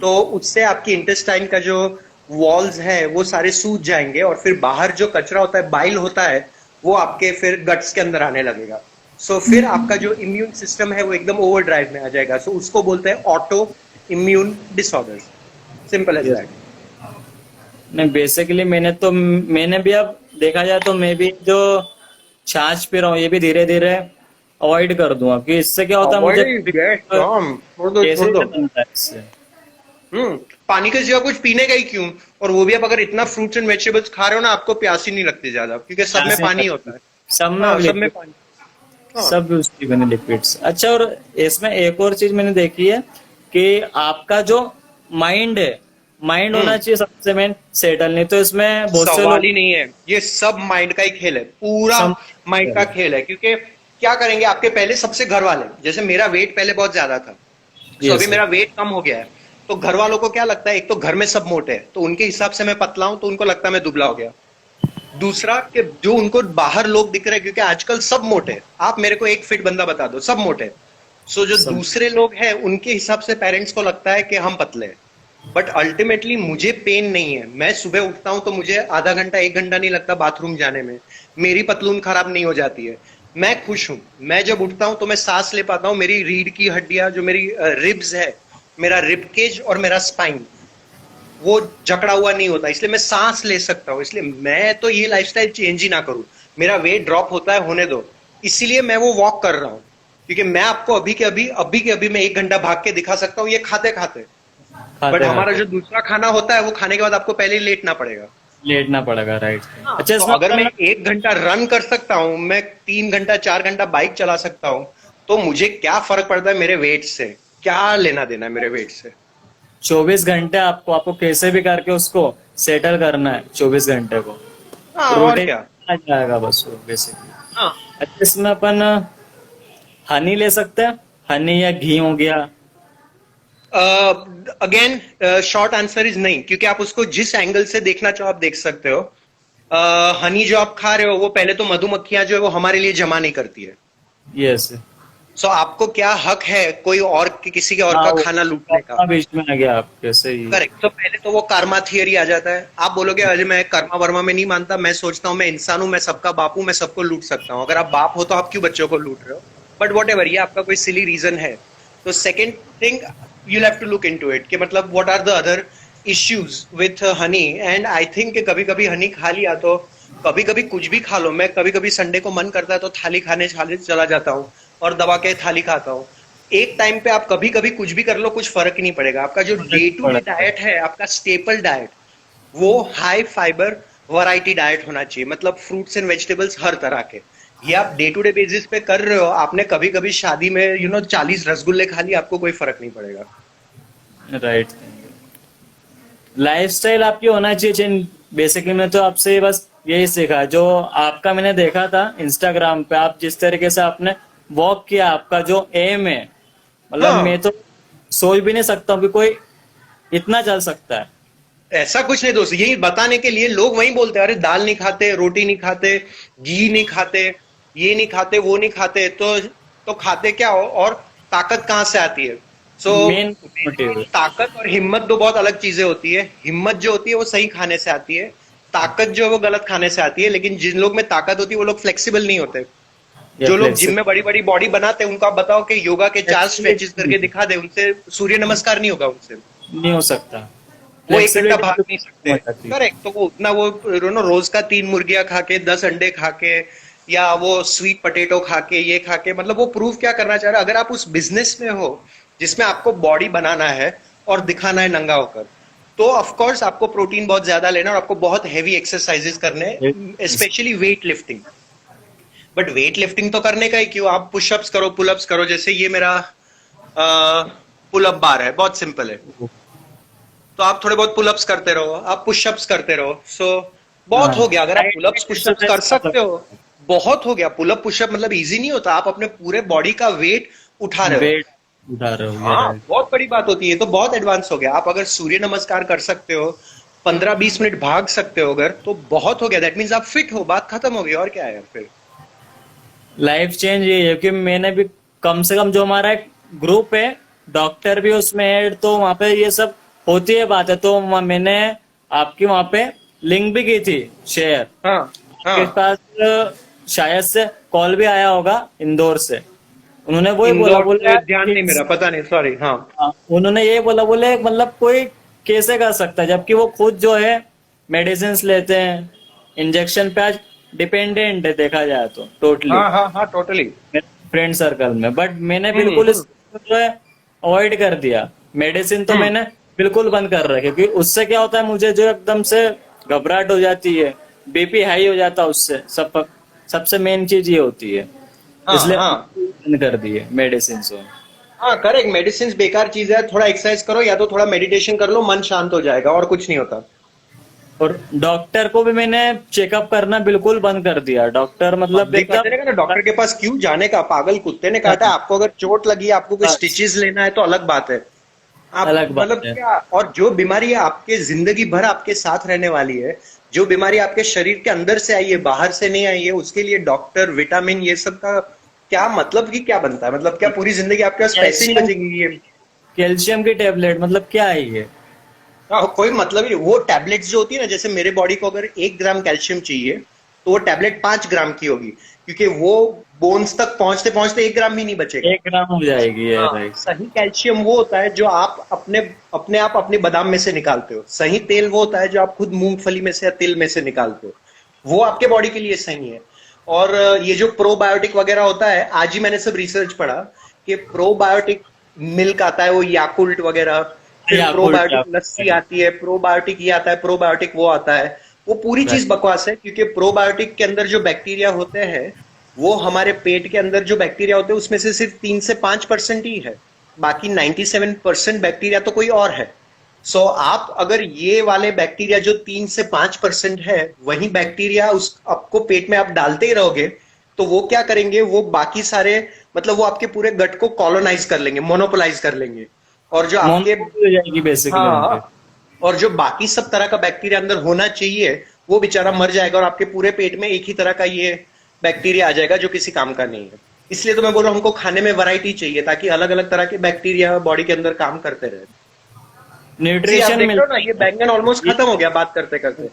तो उससे आपकी इंटेस्टाइन का जो वॉल्स है वो सारे सूज जाएंगे, और फिर बाहर जो कचरा होता है, बाइल होता है, वो आपके फिर गट्स के अंदर आने लगेगा। सो फिर आपका जो इम्यून सिस्टम है वो एकदम ओवरड्राइव में आ जाएगा। सो उसको बोलते हैं autoimmune disorders. Simple as that. नहीं, बेसिकली मैंने भी अब देखा जाए तो मैं भी जो छाछ पी रहा हूँ ये भी धीरे धीरे अवॉइड कर दूंगा, कि इससे क्या होता है मुझे कैसे छोड़ दो। बनता है इससे। पानी के सिवा कुछ पीने का ही क्यों। और वो भी आप अगर इतना फ्रूट्स एंड वेजिटेबल्स खा रहे हो ना, आपको प्यास ही नहीं लगती ज्यादा, क्योंकि सब में पानी होता है। सब में हाँ, सब में liquid- पानी। हाँ। सब उसकी बने लिक्विड्स। अच्छा, और इसमें एक और चीज मैंने देखी है कि आपका जो माइंड है, माइंड होना चाहिए सबसे मेन, सेटल। नहीं तो इसमें बहुत से सवाल लोग ही नहीं है, ये सब माइंड का ही खेल है, पूरा सम- माइंड का खेल है। क्योंकि क्या करेंगे आपके पहले सबसे घर वाले, जैसे मेरा वेट पहले बहुत ज्यादा था, तो Yes, अभी sir. मेरा वेट कम हो गया है। तो घर वालों को क्या लगता है, एक तो घर में सब मोटे हैं, तो उनके हिसाब से मैं पतला हूं, तो उनको लगता है मैं दुबला हो गया। दूसरा कि जो उनको बाहर लोग दिख रहे हैं, क्योंकि आजकल सब मोटे हैं, आप मेरे को एक फिट बंदा बता दो, सब मोटे हैं। सो जो सब- दूसरे लोग हैं उनके हिसाब से पेरेंट्स को लगता है कि हम पतले हैं। बट अल्टीमेटली मुझे पेन नहीं है। मैं सुबह उठता हूं तो मुझे आधा घंटा 1 घंटा नहीं लगता बाथरूम जाने में। मेरी पतलून खराब नहीं हो जाती है। मैं खुश हूं। मैं जब उठता हूं तो मैं सांस ले पाता हूं। मेरी रीढ़ की हड्डियां, जो मेरी रिब्स है, मेरा रिब केज और मेरा स्पाइन, वो जकड़ा हुआ नहीं होता, इसलिए मैं सांस ले सकता हूँ। इसलिए मैं तो ये लाइफस्टाइल चेंज ही ना करूं। मेरा वेट ड्रॉप होता है, होने दो। इसीलिए मैं वो वॉक कर रहा हूँ, क्योंकि मैं आपको अभी के अभी मैं 1 घंटा भाग के दिखा सकता हूँ, ये खाते खाते। बट खाते हमारा खाते जो दूसरा खाना होता है, वो खाने के बाद आपको पहले ही लेटना पड़ेगा। लेटना पड़ेगा, राइट। हाँ, अच्छा, तो इसमें अगर मैं मतलब 1 घंटा रन कर सकता हूँ, मैं 3 घंटा 4 घंटा बाइक चला सकता हूँ, तो मुझे क्या फर्क पड़ता है मेरे वेट से? क्या लेना देना है मेरे वेट से? 24 घंटे आपको आपको कैसे भी करके उसको सेटल करना है, 24 घंटे को हाँ, और रूटीन क्या। आ जाएगा बस वो बेसिकली। हाँ, अच्छा, इसमें अपन हनी ले सकते हैं, हनी या घी हो गया। अगेन, शॉर्ट आंसर इज नहीं, क्योंकि आप उसको जिस एंगल से देखना चाहो आप देख सकते हो। हनी जो आप खा रहे हो, वो पहले तो मधुमक्खियां जो है वो हमारे लिए जमा नहीं करती है। यस। सो आपको क्या हक है कोई और किसी के और हाँ, का वो खाना लूटने का? बीच में आ गया आपके, सही। करेक्ट। तो पहले तो वो कर्मा थियरी आ जाता है। आप बोलोगे अरे मैं कर्मा वर्मा में नहीं मानता, मैं सोचता हूँ मैं इंसान हूं, मैं सबका बाप हूं, मैं सबको लूट सकता हूँ। अगर आप बाप हो तो आप क्यों बच्चों को लूट रहे हो? बट वॉट एवर, ये आपका कोई सिली रीजन है। तो second thing, you have to look into it कि मतलब what are the other issues with honey. And I think कभी कभी हनी खा लिया तो कभी कभी कुछ भी खा लो। मैं कभी कभी संडे को मन करता है तो थाली खाने चला जाता हूँ और दबा के थाली खाता हूँ। एक टाइम पे आप कभी कभी कुछ भी कर लो, कुछ फर्क ही नहीं पड़ेगा। आपका जो डे टू डे डाइट है, आपका स्टेपल डाइट, वो हाई फाइबर वैरायटी डाइट होना चाहिए। मतलब फ्रूट्स एंड वेजिटेबल्स हर तरह के। ये आप डे टू डे बेसिस पे कर रहे हो। आपने कभी कभी शादी में 40 रसगुल्ले खा लिए, आपको कोई फर्क नहीं पड़ेगा। राइट। लाइफस्टाइल आपकी होना चाहिए। बेसिकली मैं तो आपसे बस यही सीखा जो आपका मैंने देखा था इंस्टाग्राम पे, आप जिस तरीके से आपने वॉक किया, आपका जो एम है, मतलब मैं हाँ, तो सोच भी नहीं सकता हूँ कि कोई इतना चल सकता है। ऐसा कुछ नहीं दोस्त। यही बताने के लिए लोग वही बोलते हैं, अरे दाल नहीं खाते, रोटी नहीं खाते, घी नहीं खाते, ये नहीं खाते, वो नहीं खाते, तो खाते क्या हो? और ताकत कहाँ से आती है? So main motive. ताकत और हिम्मत दो बहुत अलग चीजें होती है। हिम्मत जो होती है वो सही खाने से आती है। ताकत जो है वो गलत खाने से आती है। लेकिन जिन लोग में ताकत होती है वो लोग फ्लेक्सिबल नहीं होते। या जो लोग जिम में फ्लेक्सिबल बड़ी बड़ी बॉडी बनाते हैं, उनको आप बताओ कि योगा के 4 स्ट्रेचेस करके दिखा दे, उनसे सूर्य नमस्कार नहीं होगा उनसे। नहीं हो सकता। वो 1 घंटा भाग फ्लेक्सिबिलिटी नहीं सकते। हो जाती है। करेक्ट। तो वो उतना वो रोज का 3 मुर्गियां खा के, 10 अंडे खा के, या वो स्वीट पोटैटो खा के, ये खा के, मतलब वो प्रूव क्या करना चाह रहा है? अगर आप उस बिजनेस में हो जिसमें आपको बॉडी बनाना है और दिखाना है नंगा होकर, तो ऑफ कोर्स आपको प्रोटीन बहुत ज्यादा लेना है और आपको बहुत हैवी एक्सरसाइजेस करने, specially weight lifting. But weight lifting तो करने का ही क्यों? आप पुशअप्स करो, पुलअप्स करो। जैसे ये मेरा पुलअप बार है, बहुत सिंपल है। तो आप थोड़े बहुत पुलअप्स करते रहो, आप पुशअप्स करते रहो। सो बहुत हो हाँ, गया। अगर आप पुलअप्स पुशअप्स कर एक्सरसाइज कर सकते हो, सकते बहुत हो गया। पुलअप पुशअप मतलब इजी नहीं होता। आप अपने पूरे बॉडी का वेट उठा हो, रहे हो। वेट उठा रहे हो, ये हाँ, राइट। बहुत बड़ी बात होती है। तो बहुत एडवांस हो गया। आप अगर सूर्य नमस्कार कर सकते हो, 15-20 मिनट भाग सकते हो अगर, तो बहुत हो गया। दैट मीन्स आप फिट हो, बात खत्म हो गई। और क्या है फिर? लाइफ चेंज ये है कि मैंने भी कम से कम जो हमारा एक ग्रुप है, डॉक्टर भी उसमें है, तो वहां पे ये सब होती है बात है। तो मैंने आपकी वहां पे लिंक भी की थी शेयर। हाँ, आपके हाँ। पास शायद से कॉल भी आया होगा इंदौर से। उन्होंने वही बोला, इंदौर बोले से यार ध्यान नहीं मेरा, पता नहीं, सॉरी। हाँ, उन्होंने ये बोला, बोले मतलब कोई कैसे कर सकता है जबकि वो खुद जो है मेडिसिन लेते हैं, इंजेक्शन पे आज डिपेंडेंट है देखा जाए तो टोटली हाँ, हाँ, हाँ, टोटली। फ्रेंड सर्कल में। बट मैंने हम्म, बिल्कुल इस जो है अवॉइड कर दिया। मेडिसिन तो हम्म। मैंने बिल्कुल बंद कर रखी, क्योंकि उससे क्या होता है, मुझे जो एकदम से घबराहट हो जाती है, बीपी हाई हो जाता है उससे। सबसे मेन चीज ये होती है, हाँ, इसलिए हाँ, बंद कर दिए मेडिसिन को। हाँ, करेक्ट। मेडिसिन बेकार चीज है। थोड़ा एक्सरसाइज करो या तो थोड़ा मेडिटेशन कर लो, मन शांत हो जाएगा, और कुछ नहीं होता। और डॉक्टर को भी मैंने चेकअप करना बिल्कुल बंद कर दिया। डॉक्टर मतलब दिखा एकदम देने का ना, डॉक्टर के पास क्यों जाने का? पागल कुत्ते ने काटा। आपको अगर चोट लगी, आपको कोई बस, स्टिचेस लेना है तो अलग बात है। आप अलग बात मतलब है। क्या? और जो बीमारी है आपके जिंदगी भर आपके साथ रहने वाली है, जो बीमारी आपके शरीर के अंदर से आई है, बाहर से नहीं आई है, उसके लिए डॉक्टर, विटामिन, ये सब का क्या मतलब? कि क्या बनता है? मतलब क्या पूरी जिंदगी आपके पास पैसे नहीं कैल्शियम बचेंगे? ये कैल्शियम की टेबलेट मतलब क्या है ये? हाँ, कोई मतलब ही नहीं। वो टैबलेट्स जो होती है ना, जैसे मेरे बॉडी को अगर 1 ग्राम कैल्शियम चाहिए तो वो टैबलेट 5 ग्राम की होगी, क्योंकि वो बोन्स तक पहुंचते पहुंचते 1 ग्राम भी नहीं बचेगा। 1 ग्राम हो जाएगी, ये हाँ, राइट। सही कैल्शियम वो होता है जो आप अपने अपने आप अपने बादाम में से निकालते हो। सही तेल वो होता है जो आप खुद मूंगफली में से या तिल में से निकालते हो। वो आपके बॉडी के लिए सही है। और ये जो प्रोबायोटिक वगैरह होता है, आज ही मैंने सब रिसर्च पढ़ा कि प्रोबायोटिक मिल्क आता है, वो याकुल्ट वगैरह, फिर याकुल्ट, प्रोबायोटिक लस्सी आती है, प्रोबायोटिक ये आता है, प्रोबायोटिक वो आता है। वो पूरी चीज राइट। बकवास है, क्योंकि प्रोबायोटिक के अंदर जो बैक्टीरिया होते हैं, वो हमारे पेट के अंदर जो बैक्टीरिया होते हैं उसमें से सिर्फ 3 से 5% ही है। बाकी 97% बैक्टीरिया तो कोई और है। सो आप अगर ये वाले बैक्टीरिया जो 3 से 5% है, वही बैक्टीरिया उस आपको पेट में आप डालते ही रहोगे, तो वो क्या करेंगे, वो बाकी सारे, मतलब वो आपके पूरे गट को कॉलोनाइज कर लेंगे, मोनोपोलाइज कर लेंगे। और जो आपके, मोनोपोली हो जाएगी बेसिकली उनके। हाँ, और जो बाकी सब तरह का बैक्टीरिया अंदर होना चाहिए वो बेचारा मर जाएगा, और आपके पूरे पेट में एक ही तरह का ये बैक्टीरिया आ जाएगा जो किसी काम का नहीं है। इसलिए तो मैं बोल रहा हूँ हमको खाने में वैरायटी चाहिए, ताकि अलग अलग तरह के बैक्टीरिया बॉडी के अंदर काम करते रहे। See, आप न्यूट्रिशन देख रहे हो ना, ये मिलता बैंगन ऑलमोस्ट है। खत्म हो गया बात करते करते।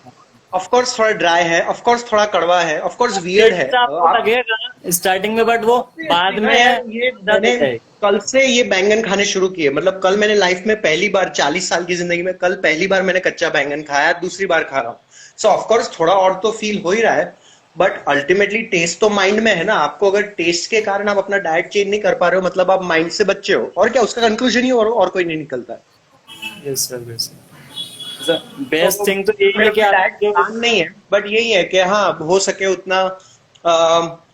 ऑफ कोर्स थोड़ा ड्राई है, ऑफ कोर्स थोड़ा कड़वा है, ऑफ कोर्स वियर्ड है। टेस्ट आपको आप लगेगा स्टार्टिंग में, बट वो बाद में यार, ये मजा मैंने देता है। कल से ये बैंगन खाने शुरू किए। मतलब कल मैंने लाइफ में पहली बार, 40 साल की जिंदगी में कल पहली बार मैंने कच्चा बैंगन खाया, दूसरी बार खा रहा हूँ। सो ऑफ कोर्स थोड़ा और तो फील हो ही रहा है, बट अल्टीमेटली टेस्ट तो माइंड में है ना। आपको अगर टेस्ट के कारण आप अपना डाइट चेंज नहीं कर पा रहे हो, मतलब आप माइंड से बच्चे हो, और क्या, उसका कंक्लूजन ही और कोई नहीं निकलता है। Yes sir, yes sir. Best thing तो यही है कि डाइट आप जो प्लान नहीं है, बट यही है कि हाँ, हो सके उतना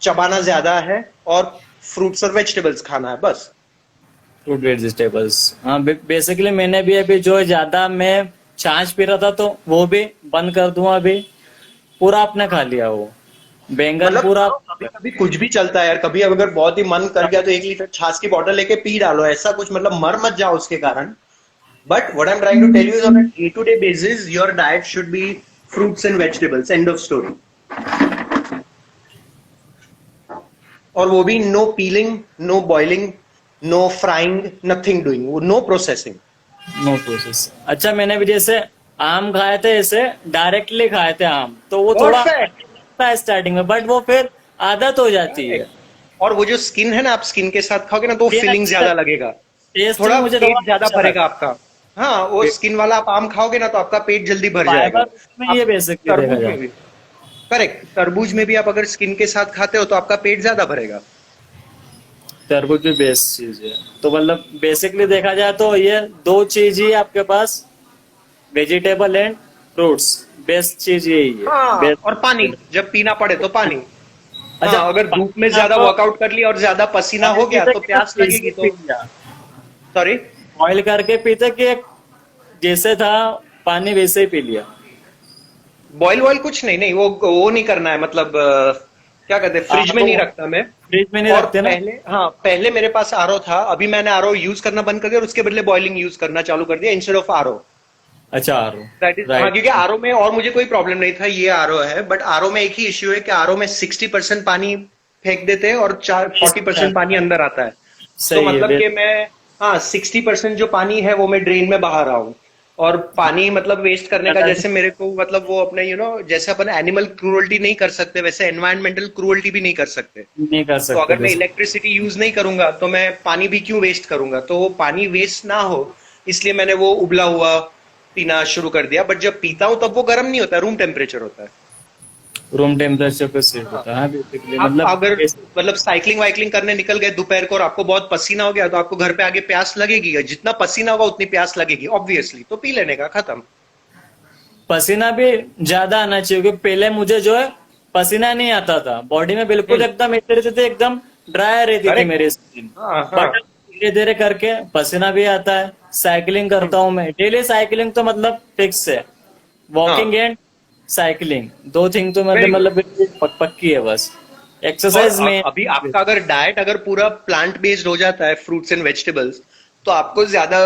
चबाना ज्यादा है, और फ्रूट्स और वेजिटेबल्स खाना है बस। फ्रूट वेजिटेबल्स, हाँ बेसिकली मैंने भी अभी जो है ज्यादा मैं छाछ पी रहा था तो वो भी बंद कर दूं अभी। पूरा आपने खा लिया वो बैंगन मतलब पूरा। कभी कभी कुछ भी चलता है यार। कभी अगर बहुत ही मन कर गया तो 1 लीटर छाछ की बॉटल लेके पी डालो, ऐसा कुछ, मतलब मर मत जाओ उसके कारण। But what I am trying to tell you is on a day to day basis your diet should be fruits and vegetables, end of story. और वो भी no peeling, no boiling, no frying, nothing doing, वो no processing. No process. अच्छा, मैंने भी जैसे आम खाए थे, ऐसे डायरेक्टली खाए थे आम, तो वो थोड़ा परफेक्ट। लगता है स्टार्टिंग में, बट वो फिर आदत हो जाती है। और वो जो स्किन है ना, आप स्किन के साथ खाओगे ना तो ये फीलिंग अच्छा ज्यादा लगेगा, टेस्ट थोड़ा मुझे पेट थोड़ा ज्यादा अच्छा भरेगा लगा। आपका। हाँ, वो स्किन वाला आप आम खाओगे ना तो आपका पेट जल्दी भर जाएगा। फाइबर में आप ये बेसिकली देखा तरबूज में जाए। भी, करेक्ट, तरबूज में भी आप अगर स्किन के साथ खाते हो तो आपका पेट ज्यादा भरेगा। तरबूज भी बेस्ट चीज है। तो मतलब बेसिकली देखा जाए तो ये दो चीज ही आपके पास, वेजिटेबल एंड फ्रूट्स, बेस्ट चीज यही है। हाँ, बेस्ट। और पानी, जब पीना पड़े तो पानी। अच्छा, हाँ, अगर धूप में ज्यादा वर्कआउट कर लिया और ज्यादा पसीना हो गया तो प्यास लगेगी तो, सॉरी, बॉइल करके पीते कि एक जैसे था पानी वैसे ही पी लिया। बॉयल वॉयल कुछ नहीं, नहीं वो नहीं करना है। मतलब क्या कहते हैं, फ्रिज में नहीं रखता मैं। फ्रिज में नहीं और रखते ना। पहले, हाँ, पहले मेरे पास आरओ था, अभी मैंने आरओ यूज करना बंद कर दिया और उसके बदले बॉइलिंग यूज करना चालू कर दिया इंस्टेड ऑफ आरओ। अच्छा, आर दैट इज, हाँ, राइट। क्योंकि आरओ में और मुझे कोई प्रॉब्लम नहीं था, ये आरओ है। बट आरओ में एक ही इश्यू है कि आरओ में 60% पानी फेंक देते हैं और 40% पानी अंदर आता है। तो सही मतलब है। कि मैं, हाँ, 60% जो पानी है वो मैं ड्रेन में बहा रहा हूँ। और पानी मतलब वेस्ट करने का, जैसे मेरे को, मतलब वो अपने जैसे अपन एनिमल क्रूरल्टी नहीं कर सकते, वैसे एनवायरमेंटल क्रूरल्टी भी नहीं कर सकते। नहीं कर तो अगर मैं सकते। इलेक्ट्रिसिटी यूज नहीं करूंगा तो मैं पानी भी क्यों वेस्ट करूंगा। तो वो पानी वेस्ट ना हो, इसलिए मैंने वो उबला हुआ पीना शुरू कर दिया। बट जब पीता हूं तब वो गर्म नहीं होता, रूम टेम्परेचर होता है। रूम टेम्परेचर पे सेट होता है बेसिकली। आप मतलब अगर, मतलब साइकिलिंग वाइकलिंग करने निकल गए दोपहर को और आपको बहुत पसीना हो गया तो आपको घर पे आगे प्यास लगेगी, जितना पसीना होगा उतनी प्यास लगेगी ऑब्वियसली, तो पी लेने का, खत्म। पसीना भी ज्यादा आना चाहिए, क्योंकि पहले मुझे जो है पसीना नहीं आता था बॉडी में, बिल्कुल एकदम एक तरह से एकदम ड्राई रहती थी Correct. मेरी स्किन। हाँ, हाँ। बट धीरे धीरे करके पसीना भी आता है। साइकिलिंग करता हूँ मैं डेली, साइकिलिंग तो मतलब फिक्स है। वॉकिंग एंड साइकिलिंग, दो थिंग तो Very good. मतलब बिल्कुल पक्की है बस। एक्सरसाइज और में अभी आपका अगर डाइट अगर पूरा प्लांट बेस्ड हो जाता है, फ्रूट्स एंड वेजिटेबल्स, तो आपको ज्यादा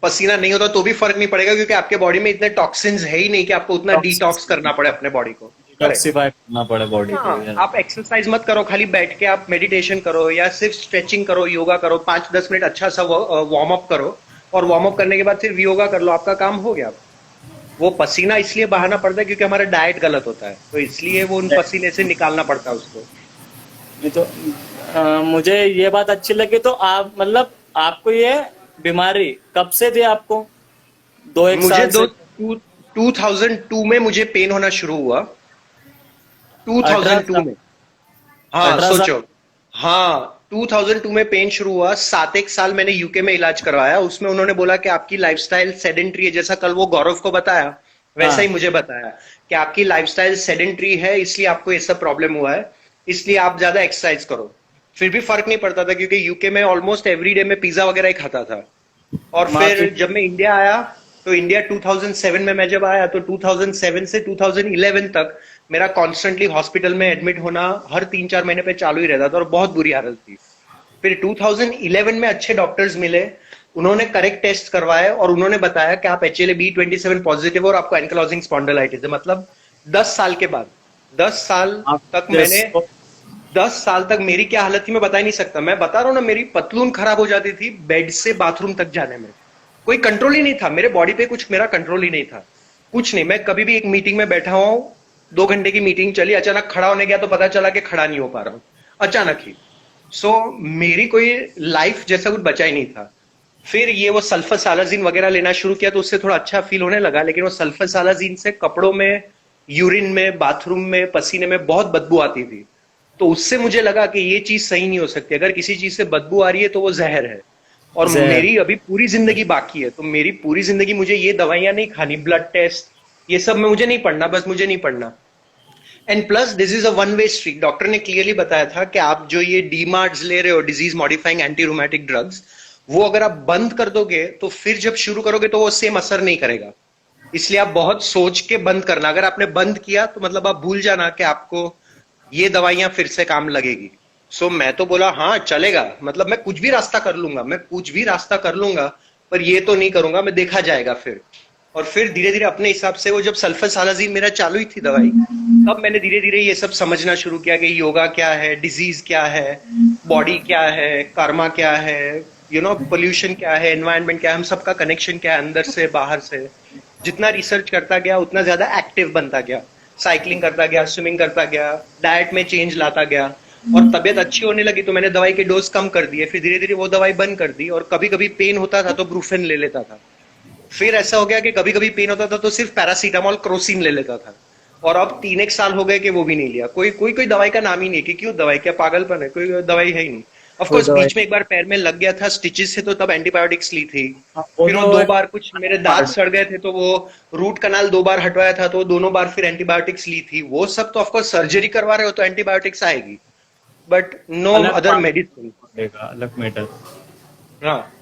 पसीना नहीं होता तो भी फर्क नहीं पड़ेगा, क्योंकि आपके बॉडी में इतने टॉक्सिन्स है ही नहीं कि आपको उतना डिटॉक्स करना पड़े अपने बॉडी को। करेक्ट। डिटॉक्सिफाई करना पड़े बॉडी हाँ, को। आप एक्सरसाइज मत करो, खाली बैठ के आप मेडिटेशन करो या सिर्फ स्ट्रेचिंग करो, योगा करो, 5-10 मिनट अच्छा सा वार्म अप करो, और वार्म अप करने के बाद फिर योगा कर लो, आपका काम हो गया। वो पसीना इसलिए बहाना पड़ता है क्योंकि हमारा डाइट गलत होता है, तो इसलिए वो उन पसीने से निकालना पड़ता है उसको। नहीं तो मुझे ये बात अच्छी लगी। तो आप मतलब आपको ये बीमारी कब से थी आपको? दो एक मुझे साल से? 2002 में मुझे पेन होना शुरू हुआ, 2002 18 साल? में। हाँ 18 साल? सोचो। हाँ 2002 में पेन शुरू हुआ, 7 एक साल मैंने यूके में इलाज करवाया। उसमें उन्होंने बोला कि आपकी लाइफस्टाइल सेडेंट्री है, जैसा कल वो गौरव को बताया वैसा हाँ। ही मुझे बताया कि आपकी लाइफस्टाइल सेडेंट्री है, इसलिए आपको ये सब प्रॉब्लम हुआ है, इसलिए आप ज्यादा एक्सरसाइज करो। फिर भी फर्क नहीं पड़ता था क्योंकि यूके में ऑलमोस्ट एवरी डे में पिज्जा वगैरह ही खाता था। और माफी। फिर जब मैं इंडिया आया, तो इंडिया 2007 में मैं जब आया तो 2007 से 2011 तक मेरा कॉन्स्टेंटली हॉस्पिटल में एडमिट होना हर 3-4 महीने पे चालू ही रहता था और बहुत बुरी हालत थी। फिर 2011 में अच्छे डॉक्टर्स मिले, उन्होंने करेक्ट टेस्ट करवाए और उन्होंने बताया कि आप HLA-B27 पॉजिटिव और आपको एंकलोजिंग स्पॉन्डिलाइटिस है। मतलब 10 साल के बाद, 10 साल आप तक मैंने जिसको 10 साल तक मेरी क्या हालत थी मैं बता ही नहीं सकता। मैं बता रहा हूं ना, मेरी पतलून खराब हो जाती थी बेड से बाथरूम तक जाने में। कोई कंट्रोल ही नहीं था मेरे बॉडी पे, कुछ मेरा कंट्रोल ही नहीं था, कुछ नहीं। मैं कभी भी एक मीटिंग में बैठा हूं, 2 घंटे की मीटिंग चली, अचानक खड़ा होने गया तो पता चला कि खड़ा नहीं हो पा रहा हूं, अचानक ही। सो मेरी कोई लाइफ जैसा कुछ बचा ही नहीं था। फिर ये वो सल्फासालाजीन वगैरह लेना शुरू किया तो उससे थोड़ा अच्छा फील होने लगा, लेकिन वो सल्फासालाजीन से कपड़ों में, यूरिन में, बाथरूम में, पसीने में बहुत बदबू आती थी। तो उससे मुझे लगा कि ये चीज सही नहीं हो सकती, अगर किसी चीज से बदबू आ रही है तो वो जहर है। और जहर। मेरी अभी पूरी जिंदगी बाकी है, तो मेरी पूरी जिंदगी मुझे ये दवाइयां नहीं खानी, ब्लड टेस्ट ये सब में मुझे नहीं पढ़ना, बस मुझे नहीं पढ़ना। And plus this is a one way street. Doctor ने क्लियरली बताया था कि आप जो ये डीमार्ट्स ले रहे हो, disease modifying anti rheumatic drugs, वो अगर आप बंद कर दोगे तो फिर जब शुरू करोगे तो वो सेम असर नहीं करेगा। इसलिए आप बहुत सोच के बंद करना। अगर आपने बंद किया तो मतलब आप भूल जाना कि आपको ये दवाइयां फिर से काम लगेगी। सो मैं तो बोला हाँ चलेगा, मतलब मैं कुछ भी रास्ता कर लूंगा, मैं कुछ भी रास्ता कर लूंगा, पर ये तो नहीं करूंगा मैं, देखा जाएगा फिर। और फिर धीरे धीरे अपने हिसाब से वो जब सल्फासालाजीन मेरा चालू ही थी दवाई, तब मैंने धीरे धीरे ये सब समझना शुरू किया कि योगा क्या है, डिजीज क्या है, बॉडी क्या है, कर्मा क्या है, पोल्यूशन क्या है, एनवायरनमेंट क्या है, हम सबका कनेक्शन क्या है अंदर से बाहर से। जितना रिसर्च करता गया उतना ज्यादा एक्टिव बनता गया, साइकिलिंग करता गया, स्विमिंग करता गया, डाइट में चेंज लाता गया, और तबीयत अच्छी होने लगी तो मैंने दवाई के डोज कम कर दिए। फिर धीरे धीरे वो दवाई बंद कर दी, और कभी कभी पेन होता था तो ब्रूफेन ले लेता था। फिर ऐसा हो गया कि कभी कभी पेन होता था तो सिर्फ पैरासीटामोल, क्रोसिन ले लेता था। और अब 3 एक साल हो गए कि वो भी नहीं लिया, कोई दवाई का नाम ही नहीं, कि क्यों दवाई, क्या पागलपन है, कोई दवाई है ही नहीं। ऑफ कोई कोर्स दवाई। बीच में एक बार पैर में लग गया था स्टिचेस से, तो तब एंटीबायोटिक्स ली थी। हाँ, वो फिर वो तो 2 बार कुछ मेरे दांत सड़ गए थे तो वो रूट कनाल 2 बार हटवाया था, तो दोनों बार फिर एंटीबायोटिक्स ली थी। वो सब तो ऑफकोर्स सर्जरी करवा रहे हो तो एंटीबायोटिक्स आएगी, बट नो अलग अदर बात मेडिसिन। पड़ेगा, अलग मैटर। हाँ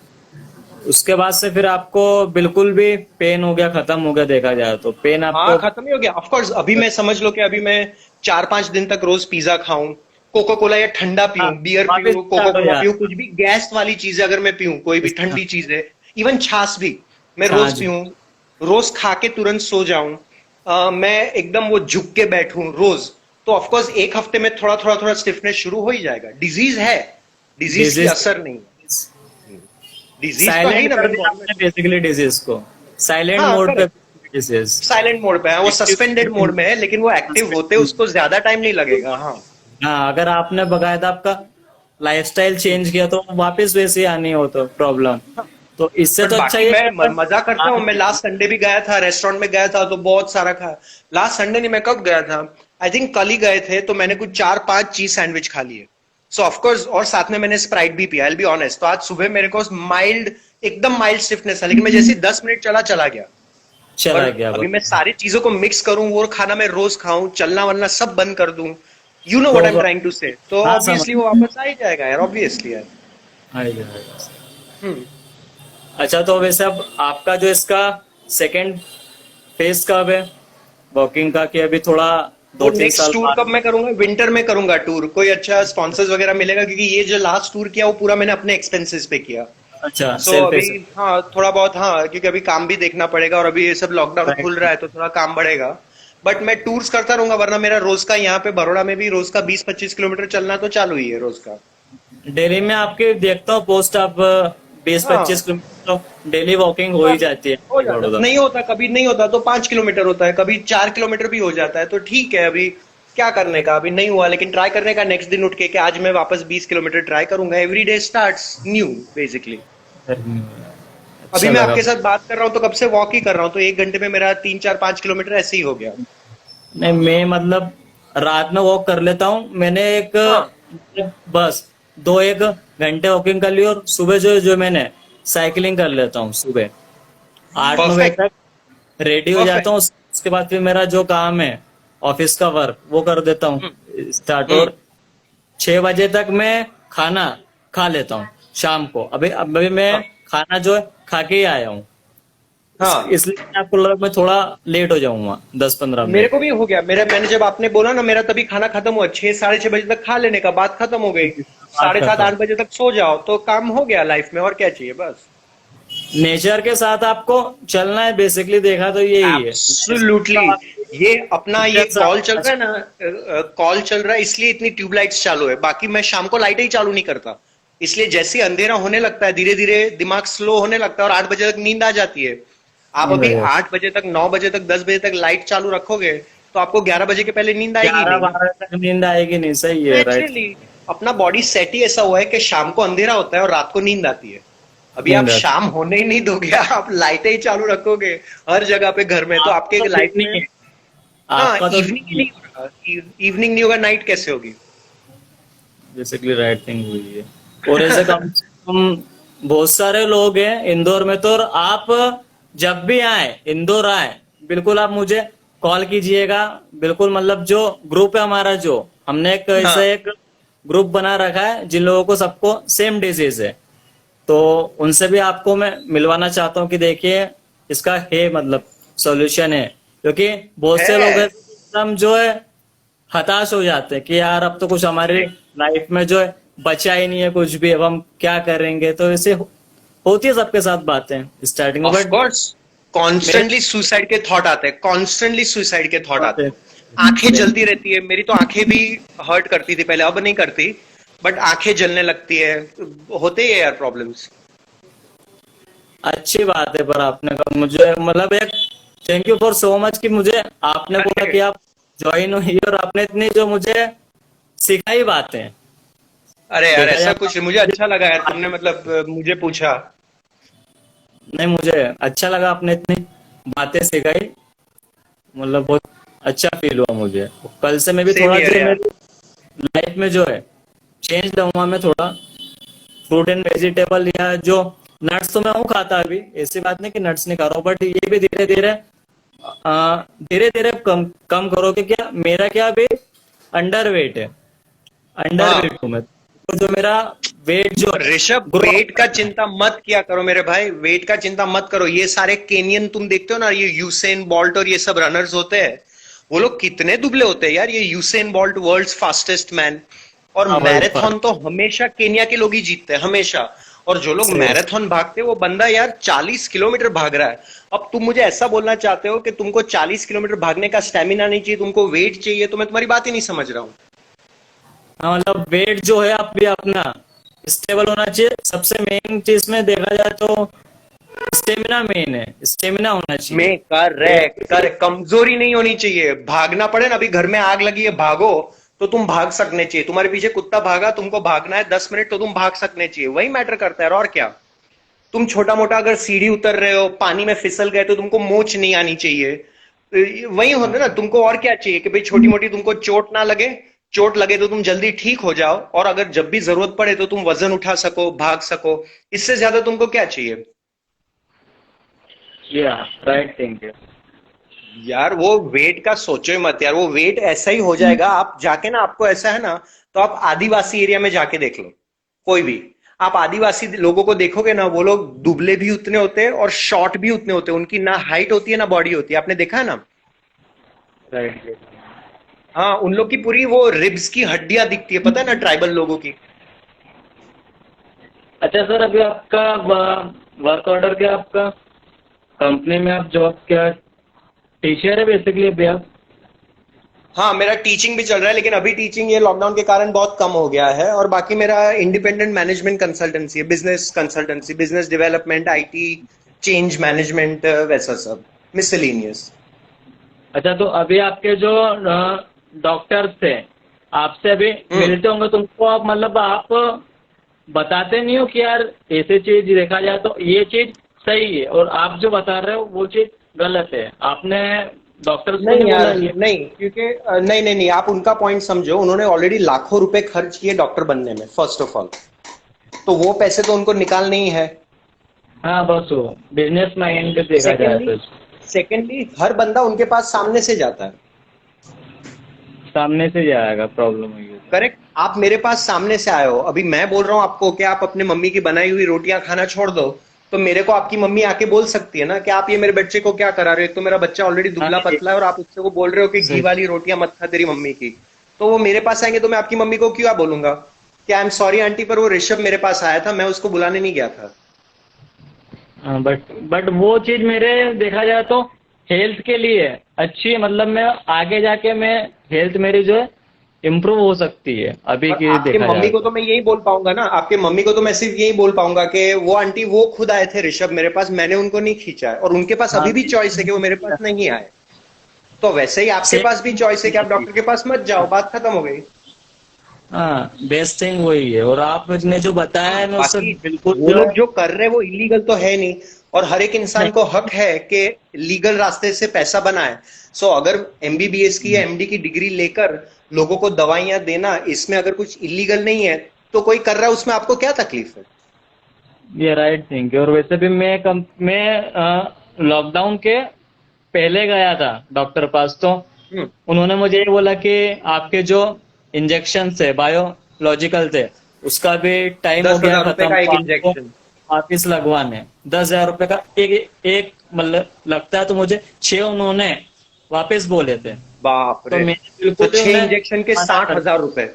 उसके बाद से फिर आपको बिल्कुल भी पेन हो गया, खत्म हो गया, देखा जाए तो पेन हाँ आपको? खत्म ही हो गया। ऑफ कोर्स अभी मैं समझ लो कि अभी मैं 4-5 दिन तक रोज पिज्जा खाऊं, कोको कोला या ठंडा हाँ, पीऊं, बियर वापिस पीऊं, कोको स्टार्ट हो कोला जाए। पीऊं, कुछ भी गैस वाली चीजें अगर मैं पीऊं, कोई भी ठंडी चीज है, इवन छाछ भी मैं रोज छाछ। पीऊं, रोज खा के तुरंत सो जाऊं, मैं एकदम वो झुक के बैठूं रोज, तो ऑफकोर्स 1 हफ्ते में थोड़ा थोड़ा थोड़ा स्टिफनेस शुरू हो ही जाएगा। डिजीज है, डिजीज की डिजीज असर नहीं है, डिजीज तो है ही साइलेंट ना कर मेरे दिया बॉडी में। आपने बेसिकली डिजीज को, साइलेंट हाँ मोड पे करेक्ट, डिजीज। साइलेंट मोड पे है वो, सस्पेंडेड मोड में है, लेकिन वो एक्टिव होते उसको ज्यादा टाइम नहीं लगेगा। हाँ हाँ, अगर आपने बकायदा आपका लाइफस्टाइल चेंज किया तो वापस वैसे ही आनी हो तो प्रॉब्लम। तो इससे बट तो अच्छा बाकी ये मैं है अगर मजा करता हूँ। मैं लास्ट संडे भी गया था, रेस्टोरेंट में गया था तो बहुत सारा खाया। लास्ट संडे नहीं, मैं कब गया था, आई थिंक कल ही गए थे, तो मैंने कुछ 4-5 चीज सैंडविच खा लिए। सो ऑफकोर्स, और साथ में मैंने स्प्राइट भी पिया, आई विल बी ऑनेस्ट। तो आज सुबह मेरे को माइल्ड, एकदम माइल्ड स्टिफनेस है, लेकिन मैं जैसे 10 मिनट चला गया। चला पर गया अभी बस। मैं सारी चीजों को मिक्स करूं, वो खाना मैं रोज खाऊं, चलना वलना सब बंद कर दूं, यू नो तो what I am trying to say, तो हाँ, समझ ऑब्वियसली वो वापस आ ही जाएगा यार, ऑब्वियसली यार। आएगा, आएगा। हम्म। अच्छा, तो वैसे अब आपका जो इसका सेकंड फेज कब है वॉकिंग का, कि अभी थोड़ा वो 2-3 साल नेक्स्ट टूर बाद? कब मैं करूंगा, विंटर में करूंगा टूर, कोई अच्छा स्पॉन्सर्स वगैरह मिलेगा, क्योंकि ये जो लास्ट टूर किया वो पूरा मैंने अपने एक्सपेंसेस पे किया। अच्छा, सो सेल्फ अभी फेस। हाँ थोड़ा बहुत, हाँ क्योंकि अभी काम भी देखना पड़ेगा, और अभी ये सब लॉकडाउन खुल रहा है तो थोड़ा काम बढ़ेगा। बट मैं टूर्स करता रहूंगा, वरना मेरा रोज का यहाँ पे बड़ौदा में भी रोज का 20-25 किलोमीटर चलना तो चालू ही है रोज का। डेली में आपके देखता हूँ पोस्ट, आप बीस हाँ पच्चीस किलोमीटर तो डेली वॉकिंग हो ही जाती है हो जाता है। बड़ौदा। नहीं होता, कभी नहीं होता तो 5 किलोमीटर होता है, कभी 4 किलोमीटर भी हो जाता है, तो ठीक है। अभी क्या करने का, अभी नहीं हुआ, लेकिन ट्राई करने का नेक्स्ट दिन उठ के कि आज मैं वापस 20 किलोमीटर ट्राई करूंगा। Every day starts new basically. अभी अच्छा मैं लगा। आपके साथ बात कर रहा हूँ तो कब से वॉक ही कर रहा हूँ, तो 1 घंटे में मेरा 3 4 5 किलोमीटर ऐसे ही हो गया। नहीं मैं मतलब रात में वॉक कर लेता हूँ। मैंने एक हाँ, बस 2 1 घंटे वॉकिंग कर ली, और सुबह जो जो मैंने साइकिलिंग कर लेता हूँ सुबह 8 9 बजे परफेक्ट। तक रेडी हो जाता परफेक्ट। हूँ। उसके बाद फिर मेरा जो काम है ऑफिस का वर्क वो कर देता हूँ हम्म। स्टार्ट, हम्म। और 6 बजे तक मैं खाना खा लेता हूँ शाम को। अभी मैं हाँ। खाना जो है खा के ही आया हूँ। हाँ, इसलिए आपको लगा मैं थोड़ा लेट हो जाऊंगा 10 15 मिनट। मेरे को भी हो गया। मेरा मैंने जब आपने बोला ना, मेरा तभी खाना खत्म हुआ। 6 साढ़े 6 बजे तक खा लेने का, बात खत्म हो गई। बात साढ़े सात करता हूँ। 8 बजे तक सो जाओ तो काम हो गया लाइफ में, और क्या चाहिए बस। नेचर के साथ आपको चलना है, बेसिकली देखा तो यही है। एब्सोल्युटली। ये अपना ये नेचर से कॉल चल आपको रहा है ना, कॉल चल रहा है इसलिए इतनी ट्यूबलाइट्स चालू है, बाकी मैं शाम को लाइटें ही चालू नहीं करता। इसलिए जैसे ही अंधेरा होने लगता है धीरे धीरे दिमाग स्लो होने लगता है, और 8 बजे तक नींद आ जाती है। आप नींद आ अभी जाती। 8 बजे तक, 9 बजे तक, 10 बजे तक लाइट चालू रखोगे तो आपको 11 बजे के पहले नींद आएगी ही ग्यारह नहीं ना। बारह तक नींद आएगी नहीं, सही है, राइट। नेचुरली अपना बॉडी सेट ही ऐसा हुआ है कि शाम को अंधेरा होता है और रात को नींद आती है। अभी आप नींद आती। शाम होने ही नहीं दोगे, आप लाइटें ही चालू रखोगे हर जगह पे घर में, तो आपका आपके तो लाइफ दिन में। नहीं है, हाँ, आपका तो इवनिंग दिन ही नहीं नहीं होगा। इवनिंग नहीं होगा, नाइट कैसे होगी। है, बेसिकली राइट थिंग हुई है। और ऐसे कम से कम बहुत सारे लोग हैं इंदौर में तो, और आप जब भी आए इंदौर आए बिल्कुल आप मुझे कॉल कीजिएगा। बिल्कुल मतलब जो ग्रुप है हमारा, जो हमने एक ऐसा हाँ। एक ग्रुप बना रखा है जिन लोगों को सबको सेम डिजीज है, तो उनसे भी आपको मैं मिलवाना चाहता हूँ कि देखिए इसका है मतलब सॉल्यूशन है। क्योंकि बहुत से लोग हैं है। एकदम जो है हताश हो जाते हैं कि यार अब तो कुछ हमारी लाइफ में जो है बचा ही नहीं है कुछ भी, अब हम क्या करेंगे। तो ऐसे होती है सबके साथ बातें स्टार्टिंग में, ऑफ बट कोर्स। मेरे कॉन्स्टेंटली सुसाइड के थॉट आते हैं, कॉन्स्टेंटली सुसाइड के थॉट बात आते है हैं। आंखें जलती रहती है, मेरी तो आंखें भी हर्ट करती थी पहले, अब नहीं करती। बट आंखें जलने लगती है। होते ही है यार प्रॉब्लम्स। अच्छी बात है। पर आपने कहा मुझे मतलब एक thank you for so much कि मुझे आपने बोला अरे। कि आप ज्वाइन हुई, और आपने इतनी जो मुझे सिखाई बातें। अरे यार, देखा ऐसा जाए कुछ मुझे तो अच्छा लगा यार, तुमने मतलब मुझे पूछा। नहीं, मुझे अच्छा लगा आपने इतनी बातें सिखाई, मतलब बहुत अच्छा फील हुआ मुझे। कल से मैं भी सेम थोड़ा ईयर जो यार। मेरी लाइफ में जो है चेंज लाऊंगा। मैं थोड़ा फ्रूट एंड वेजिटेबल या जो नट्स तो मैं हूँ खाता अभी, ऐसी बात नहीं कि नट्स नहीं खा रहा हूँ, बट ये भी धीरे धीरे धीरे धीरे कम कम करोगे। क्या मेरा क्या अभी अंडर वेट है, अंडर वेट हाँ। हूँ मैं, तो जो मेरा वेट जो है ऋषभ, ग्रो वेट कर का रहा है। चिंता मत किया करो मेरे भाई, वेट का चिंता मत करो। ये सारे केनियन तुम देखते हो ना, ये यूसेन बोल्ट और ये सब रनर्स होते हैं, वो लोग कितने दुबले होते हैं यार। ये Usain Bolt world's fastest man, और हाँ, वर्ल्ड मैराथन तो हमेशा केनिया के लोग ही जीतते हैं, हमेशा। और जो लोग फास्ट। मैराथन भागते हैं, वो बंदा यार 40 किलोमीटर भाग रहा है। अब तुम मुझे ऐसा बोलना चाहते हो कि तुमको 40 किलोमीटर भागने का स्टेमिना नहीं चाहिए, तुमको वेट चाहिए, तो मैं तुम्हारी बात ही नहीं समझ रहा हूँ। हाँ मतलब वेट जो है आप भी अपना स्टेबल होना चाहिए। सबसे मेन चीज में देखा जाए तो स्टेमिना मेन है, स्टेमिना होना चाहिए। में कर वेट कमजोरी नहीं होनी चाहिए। भागना पड़े ना, अभी घर में आग लगी है, भागो, तो तुम भाग सकने चाहिए। तुम्हारे पीछे कुत्ता भागा, तुमको भागना है 10 मिनट, तो तुम भाग सकने चाहिए, वही मैटर करता है और क्या। तुम छोटा मोटा अगर सीढ़ी उतर रहे हो, पानी में फिसल गए, तो तुमको मोच नहीं आनी चाहिए। वही होता है ना, तुमको और क्या चाहिए कि भाई छोटी मोटी तुमको चोट ना लगे। चोट लगे तो तुम जल्दी ठीक हो जाओ, और अगर जब भी जरूरत पड़े तो तुम वजन उठा सको, भाग सको। इससे ज्यादा तुमको क्या चाहिए। या राइट थिंक है। यार वो वेट का सोचो ही मत यार, वो वेट ऐसा ही हो जाएगा। आप जाके ना, आपको ऐसा है ना, तो आप आदिवासी एरिया में जाके देख लो। कोई भी, आप आदिवासी लोगों को देखोगे ना, वो लोग दुबले भी उतने होते हैं और शॉर्ट भी उतने होते हैं। उनकी ना हाइट होती है ना बॉडी होती है, आपने देखा है ना। राइट। हाँ, उन लोग की पूरी वो रिब्स की हड्डियां दिखती है, पता है ना, ट्राइबल लोगों की। अच्छा सर, अभी आपका वर्क ऑर्डर क्या है आपका? कंपनी में आप जॉब क्या टीचर है बेसिकली अभी आप? हाँ, मेरा टीचिंग भी चल रहा है, लेकिन अभी टीचिंग ये लॉकडाउन के कारण बहुत कम हो गया है। और बाकी मेरा इंडिपेंडेंट मैनेजमेंट कंसल्टेंसी है, business consultancy, business development, IT, change management, वैसा सब मिसलेनियस। अच्छा, तो अभी आपके जो डॉक्टर्स थे आपसे अभी हम्म। मिलते होंगे तुमको, आप मतलब आप बताते नहीं हो कि यार ऐसे चीज देखा जाए तो ये चीज सही है और आप जो बता रहे हो वो चीज गलत है, आपने डॉक्टर्स को नहीं नहीं बोला यार, ये? नहीं, क्योंकि नहीं नहीं नहीं, आप उनका पॉइंट समझो। उन्होंने ऑलरेडी लाखों रुपए खर्च किए डॉक्टर बनने में, फर्स्ट ऑफ ऑल। तो वो पैसे तो उनको निकालने ही है। हाँ, बस वो बिजनेस माइंड पे देखा जाए सेकेंडली तो सेकेंडली हर बंदा उनके पास सामने से जाता है। सामने से जाएगा, प्रॉब्लम हुई है। करेक्ट। आप मेरे पास सामने से आए हो, अभी मैं बोल रहा हूँ आपको कि आप अपने मम्मी की बनाई हुई रोटियां खाना छोड़ दो, तो मेरे को आपकी मम्मी आके बोल सकती है ना कि आप ये मेरे बच्चे को क्या करा रहे हो। एक तो मेरा बच्चा ऑलरेडी हाँ दुबला ये पतला है, और आप उससे वो बोल रहे हो कि घी सही। वाली रोटियां मत खा तेरी मम्मी की। तो वो मेरे पास आएंगे तो मैं आपकी मम्मी को क्यों बोलूंगा कि आई एम सॉरी आंटी, पर वो ऋषभ मेरे पास आया था, मैं उसको बुलाने नहीं गया था। हाँ, बट वो चीज मेरे देखा जाए तो हेल्थ के लिए अच्छी है, मतलब मैं आगे जाके मैं हेल्थ मेरी जो है इम्प्रूव हो सकती है अभी और की आपके देखा मम्मी जाए को तो। तो मैं यही बोल पाऊंगा ना, आपके मम्मी को तो मैं सिर्फ यही बोल पाऊंगा कि वो आंटी वो खुद आए थे ऋषभ मेरे पास, मैंने उनको नहीं खींचा है, और उनके पास हाँ, अभी भी चॉइस है कि वो मेरे पास नहीं आए। तो वैसे ही आपके पास भी चॉइस है कि आप सेम। डॉक्टर के पास मत जाओ, बात खत्म हो गई। हाँ, बेस्ट थिंग वही है और आपने जो बताया है मैं उससे बाकी बिल्कुल वो जो लोग है जो कर रहे हैं वो इलीगल तो है नहीं, और हर एक इंसान को हक है कि लीगल रास्ते से पैसा बनाए। सो अगर एमबीबीएस की या एमडी की डिग्री लेकर लोगों को दवाइयां देना, इसमें अगर कुछ इलीगल नहीं है, तो कोई कर रहा है, उसमें आपको क्या तकलीफ है? ये राइट थिंग है। और वैसे भी मैं लॉकडाउन के पहले गया था डॉक्टर पास, तो हम्म। उन्होंने मुझे ये बोला कि आपके जो इंजेक्शन थे बायोलॉजिकल थे उसका भी टाइम हो दस गया हजार रुपए खत्म, का तो एक आपको इंजेक्शन। वापिस लगवाने 10,000 रुपए का एक मतलब लगता है, तो मुझे 6 उन्होंने वापस बोले थे। बाप तो रे! मैंने तो बिल्कुल ही 6 इंजेक्शन के मना साठ कर हजार रुपए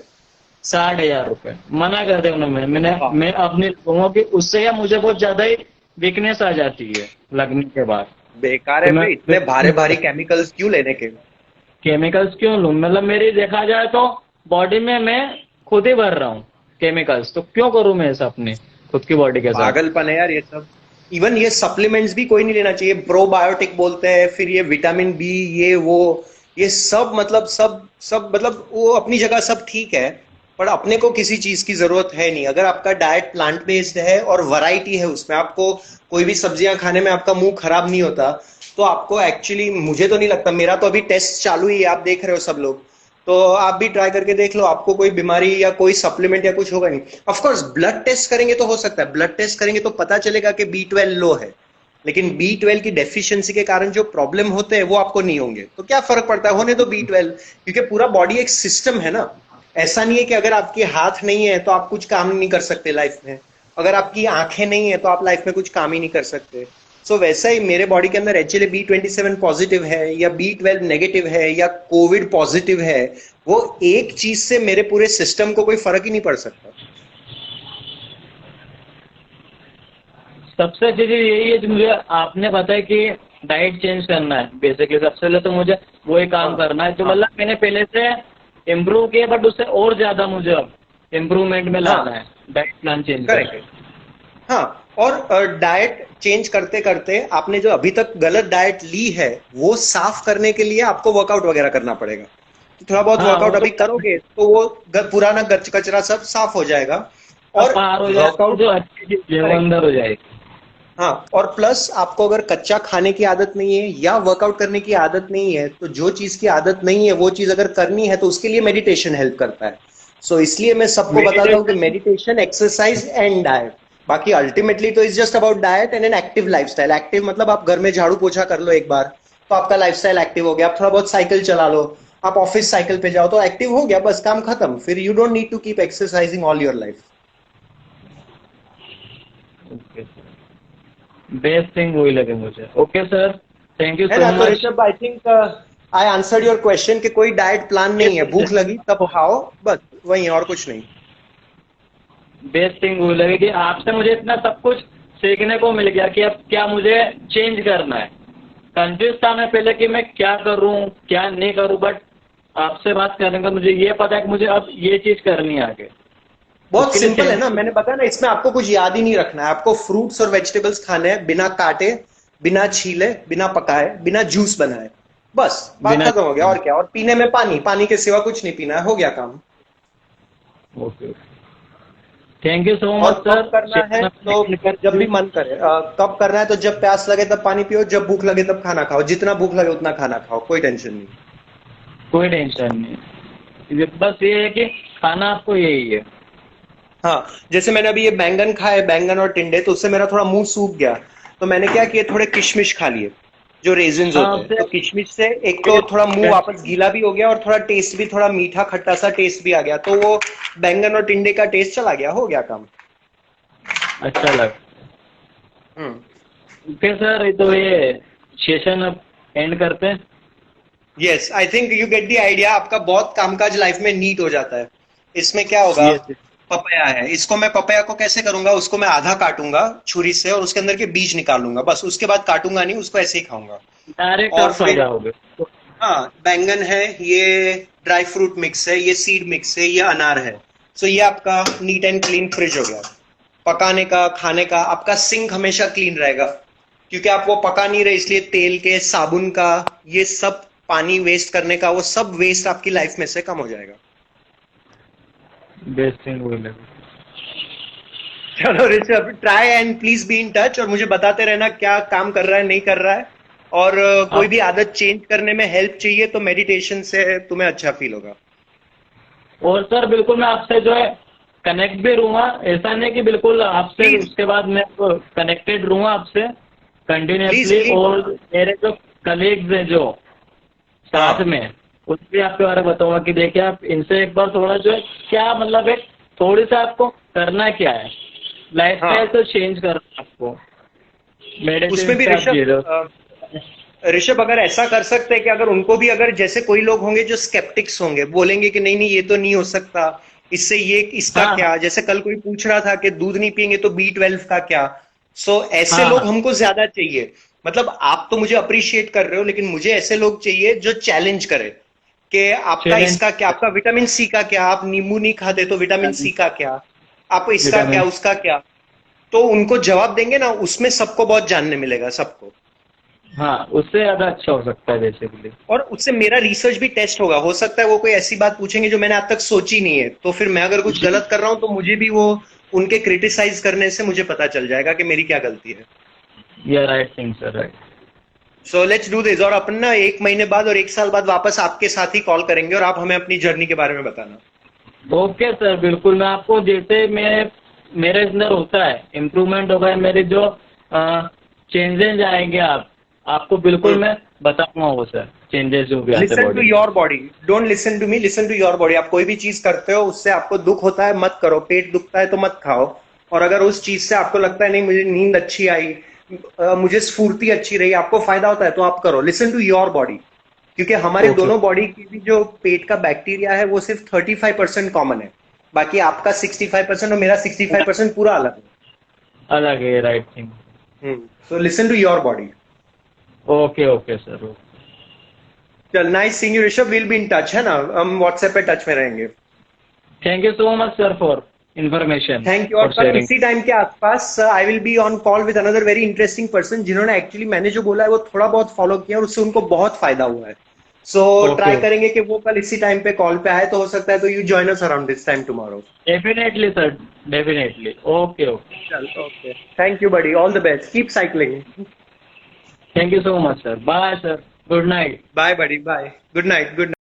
60,000 रुपए मना कर दिया उन्होंने। बाप मैं रे! अपने लोगों की उससे या मुझे बहुत ज्यादा ही वीकनेस आ जाती है लगने के बाद। बेकार तो है मैं भाई, इतने भारी भारी केमिकल्स क्यों लेने के? केमिकल्स क्यों लूं, मतलब मेरी देखा जाए तो बॉडी में मैं खुद ही भर रहा हूँ केमिकल्स, तो क्यों करूँ मैं ऐसा अपनी खुद की बॉडी के साथ? पागलपन है यार ये सब। इवन ये सप्लीमेंट्स भी कोई नहीं लेना चाहिए, प्रोबायोटिक बोलते हैं, फिर ये विटामिन बी, ये वो, ये सब मतलब सब सब मतलब वो अपनी जगह सब ठीक है, पर अपने को किसी चीज की जरूरत है नहीं। अगर आपका डाइट प्लांट बेस्ड है और वैरायटी है उसमें, आपको कोई भी सब्जियां खाने में आपका मुंह खराब नहीं होता, तो आपको एक्चुअली, मुझे तो नहीं लगता, मेरा तो अभी टेस्ट चालू ही है, आप देख रहे हो सब लोग, तो आप भी ट्राई करके देख लो, आपको कोई बीमारी या कोई सप्लीमेंट या कुछ होगा नहीं। ऑफ कोर्स ब्लड टेस्ट करेंगे तो हो सकता है, ब्लड टेस्ट करेंगे तो पता चलेगा कि B12 लो है, लेकिन B12 की डेफिशिएंसी के कारण जो प्रॉब्लम होते हैं वो आपको नहीं होंगे, तो क्या फर्क पड़ता है, होने दो B12। क्योंकि पूरा बॉडी एक सिस्टम है ना। ऐसा नहीं है कि अगर आपके हाथ नहीं है तो आप कुछ काम नहीं कर सकते लाइफ में, अगर आपकी आंखें नहीं है तो आप लाइफ में कुछ काम ही नहीं कर सकते। सो वैसा ही मेरे बॉडी के अंदर एक्चुअली B27 पॉजिटिव है या B12 नेगेटिव है या कोविड पॉजिटिव है, वो एक चीज से मेरे पूरे सिस्टम को कोई फर्क ही नहीं पड़ सकता। सबसे अच्छी चीज यही है जो मुझे आपने बताया कि डाइट चेंज करना है, बेसिकली सबसे पहले तो मुझे वही काम हाँ करना है जो हाँ मतलब मैंने पहले से इम्प्रूव किया, बट उससे और ज्यादा मुझे अब इम्प्रूवमेंट में हाँ, लाना है डाइट प्लान चेंज करके। करेक्ट। हाँ, और डाइट चेंज करते करते आपने जो अभी तक गलत डाइट ली है, वो साफ करने के लिए आपको वर्कआउट वगैरह करना पड़ेगा। तो थोड़ा बहुत हाँ, वर्कआउट वो तो अभी करोगे तो वो पुराना गच कचरा सब साफ हो जाएगा। और पार हो जाएगा, वर्कआउट, जो अच्छी चीज है वो करेक्ट। अंदर हो जाएगी। हाँ, और प्लस आपको अगर कच्चा खाने की आदत नहीं है या वर्कआउट करने की आदत नहीं है, तो जो चीज की आदत नहीं है वो चीज अगर करनी है तो उसके लिए मेडिटेशन हेल्प करता है। सो इसलिए मैं सबको बताता हूँ कि meditation. Meditation, exercise and diet. बाकी अल्टीमेटली तो is just about diet and an active lifestyle. Active मतलब आप घर में झाड़ू पोछा कर लो एक बार, तो आपका लाइफस्टाइल एक्टिव हो गया। आप थोड़ा बहुत साइकिल चला लो, आप ऑफिस साइकिल पे जाओ, तो एक्टिव हो गया, बस काम खत्म। फिर you don't need to keep exercising all your life. Best thing वही लगे मुझे। ओके सर, थैंक यू है सो ना? तो much. Rishabh, I think I answered your question कि कोई डाइट प्लान नहीं है, भूख लगी तब खाओ, बस वही, और कुछ नहीं। बेस्ट थिंग वही लगे कि आपसे मुझे इतना सब कुछ सीखने को मिल गया कि अब क्या मुझे चेंज करना है। कंफ्यूज था मैं पहले कि मैं क्या करूं क्या नहीं करूं, बट आपसे बात करने का मुझे ये पता है कि मुझे अब ये चीज करनी है आगे। बहुत उसके लिए सिंपल है change- ना, मैंने बताया ना, इसमें आपको कुछ याद ही नहीं रखना है। आपको फ्रूट्स और वेजिटेबल्स खाने हैं बिना काटे, बिना छीले, बिना पकाए, बिना जूस बनाए। बस बात बिना। खत्म हो गया। और क्या? और पीने में पानी, पानी के सिवा कुछ नहीं पीना है, हो गया काम। ओके। थैंक यू सो और मच कब सर। करना है तो जब भी मन करे। कब करना है तो जब प्यास लगे तब पानी पियो, जब भूख लगे तब खाना खाओ, जितना भूख लगे उतना खाना खाओ, कोई टेंशन नहीं। कोई टेंशन नहीं, बस ये है कि खाना आपको यही है। हाँ, जैसे मैंने अभी ये बैंगन खाए, बैंगन और टिंडे, तो उससे मेरा थोड़ा मुंह सूख गया। तो मैंने क्या किया, थोड़े किशमिश खा लिए, जो रेजिन्स हाँ होते हैं। उससे तो किशमिश से एक तो थोड़ा मुंह वापस गीला भी हो गया, और थोड़ा टेस्ट भी, थोड़ा मीठा खट्टा सा टेस्ट भी आ गया। तो वो बैंगन और टिंडे का टेस्ट चला गया, हो गया काम। अच्छा लगा। हम्म। ओके सर, तो ये सेशन अब एंड करते हैं। Yes, I think you get the idea. आपका बहुत कामकाज लाइफ में नीट हो जाता है। इसमें क्या होगा, यस। पपाया है, इसको मैं पपाया को कैसे करूंगा, उसको मैं आधा काटूंगा छुरी से और उसके अंदर के बीज निकाल लूंगा, बस। उसके बाद काटूंगा नहीं, उसको ऐसे ही खाऊंगा। डायरेक्ट और आप खा फिर जाओगे। हाँ, बैंगन है, ये ड्राई फ्रूट मिक्स है, ये सीड मिक्स है, ये अनार है। सो ये आपका नीट एंड क्लीन फ्रिज हो गया। पकाने का, खाने का आपका सिंक हमेशा क्लीन रहेगा, क्योंकि आप वो पका नहीं रहे, इसलिए तेल के, साबुन का, ये सब पानी वेस्ट करने का, वो सब वेस्ट आपकी लाइफ में से कम हो जाएगा। बेस्ट थिंग वही लगा। चलो Rishabh, try and please be in touch, और मुझे बताते रहना क्या काम कर रहा है, नहीं कर रहा है। और कोई आप भी आदत चेंज करने में हेल्प चाहिए तो मेडिटेशन से तुम्हें अच्छा फील होगा। और सर बिल्कुल मैं आपसे जो है कनेक्ट भी रहूँगा, ऐसा नहीं कि बिल्कुल आपसे प्लीज उसके बाद मैं कनेक्टेड रहूँगा आपसे प्लीज कंटिन्यूसली। प्लीज। और मेरे जो कलीग्स हैं जो साथ हाँ में, उस भी आपके बारे में बताऊंगा कि देखिए आप इनसे एक बार थोड़ा जो है क्या मतलब एक थोड़ी सा आपको करना क्या है, लाइफ हाँ, स्टाइल तो चेंज करना है आपको, मेडिसिन उसमें भी से आप जी रहे हो। ऋषभ अगर ऐसा कर सकते हैं कि अगर उनको भी, अगर जैसे कोई लोग होंगे जो स्केप्टिक्स होंगे, बोलेंगे कि नहीं नहीं ये तो नहीं हो सकता, इससे ये, इसका हाँ क्या, जैसे कल कोई पूछ रहा था कि दूध नहीं पियेंगे तो B12 का क्या। सो ऐसे हाँ लोग हाँ। हमको ज्यादा चाहिए। मतलब आप तो मुझे अप्रिशिएट कर रहे हो, लेकिन मुझे ऐसे लोग चाहिए जो चैलेंज करे कि आपका चैलेंज। इसका क्या, आपका विटामिन सी का क्या, आप नींबू नहीं खाते तो विटामिन सी का क्या, आप इसका क्या, विटामिन। उसका क्या। तो उनको जवाब देंगे ना, उसमें सबको बहुत जानने मिलेगा, सबको। हाँ उससे ज़्यादा अच्छा हो सकता है बेसिकली। और उससे मेरा रिसर्च भी टेस्ट होगा। हो सकता है वो कोई ऐसी बात पूछेंगे जो मैंने आज तक सोची नहीं है, तो फिर मैं अगर कुछ गलत कर रहा हूं तो मुझे भी वो, उनके क्रिटिसाइज करने से मुझे पता चल जाएगा कि मेरी क्या गलती है। ये right thing sir, right. So let's do this. और अपन ना 1 महीने बाद और 1 साल बाद वापस आपके साथ ही कॉल करेंगे, और आप हमें अपनी जर्नी के बारे में बताना। ओके सर, बिल्कुल मैं आपको जैसे मेरे अंदर होता है इम्प्रूवमेंट होगा है, मेरे जो चेंजेस आएंगे आपको बिल्कुल मैं बताऊंगा वो सर, चेंजेस जो भी आते listen to body. Your body, don't listen to me, listen to your body. आप कोई भी चीज करते हो, उससे आपको दुख होता है, मत करो। पेट दुखता है तो मत खाओ। और अगर उस चीज से आपको लगता है नहीं मुझे नींद अच्छी आई, मुझे स्फूर्ति अच्छी रही, आपको फायदा होता है, तो आप करो। लिसन टू योर बॉडी, क्योंकि हमारे ओके। दोनों बॉडी की भी जो पेट का बैक्टीरिया है वो सिर्फ 35% कॉमन है। बाकी आपका 65% और मेरा 65% पूरा अलग अलग है, राइट थिंग। है। So listen to your body. Okay okay sir. चल, nice seeing you Rishabh, will be in touch, है ना, हम व्हाट्सएप पे टच में रहेंगे। Thank you so much sir for information, thank you. और फॉर कल शेयरिंग। इसी टाइम के आसपास I will be on call with another very interesting person, जिन्होंने एक्चुअली मैंने जो बोला है वो थोड़ा बहुत फॉलो किया और उससे उनको बहुत फायदा हुआ है। So try okay. करेंगे कि वो कल इसी टाइम पे कॉल पे आए, तो हो सकता है तो you join us around this time tomorrow. Definitely sir, definitely. Okay okay. चल, okay, thank you buddy, all the best, keep cycling. Thank you so much sir, bye sir, good night. Bye buddy, bye, good night, good night.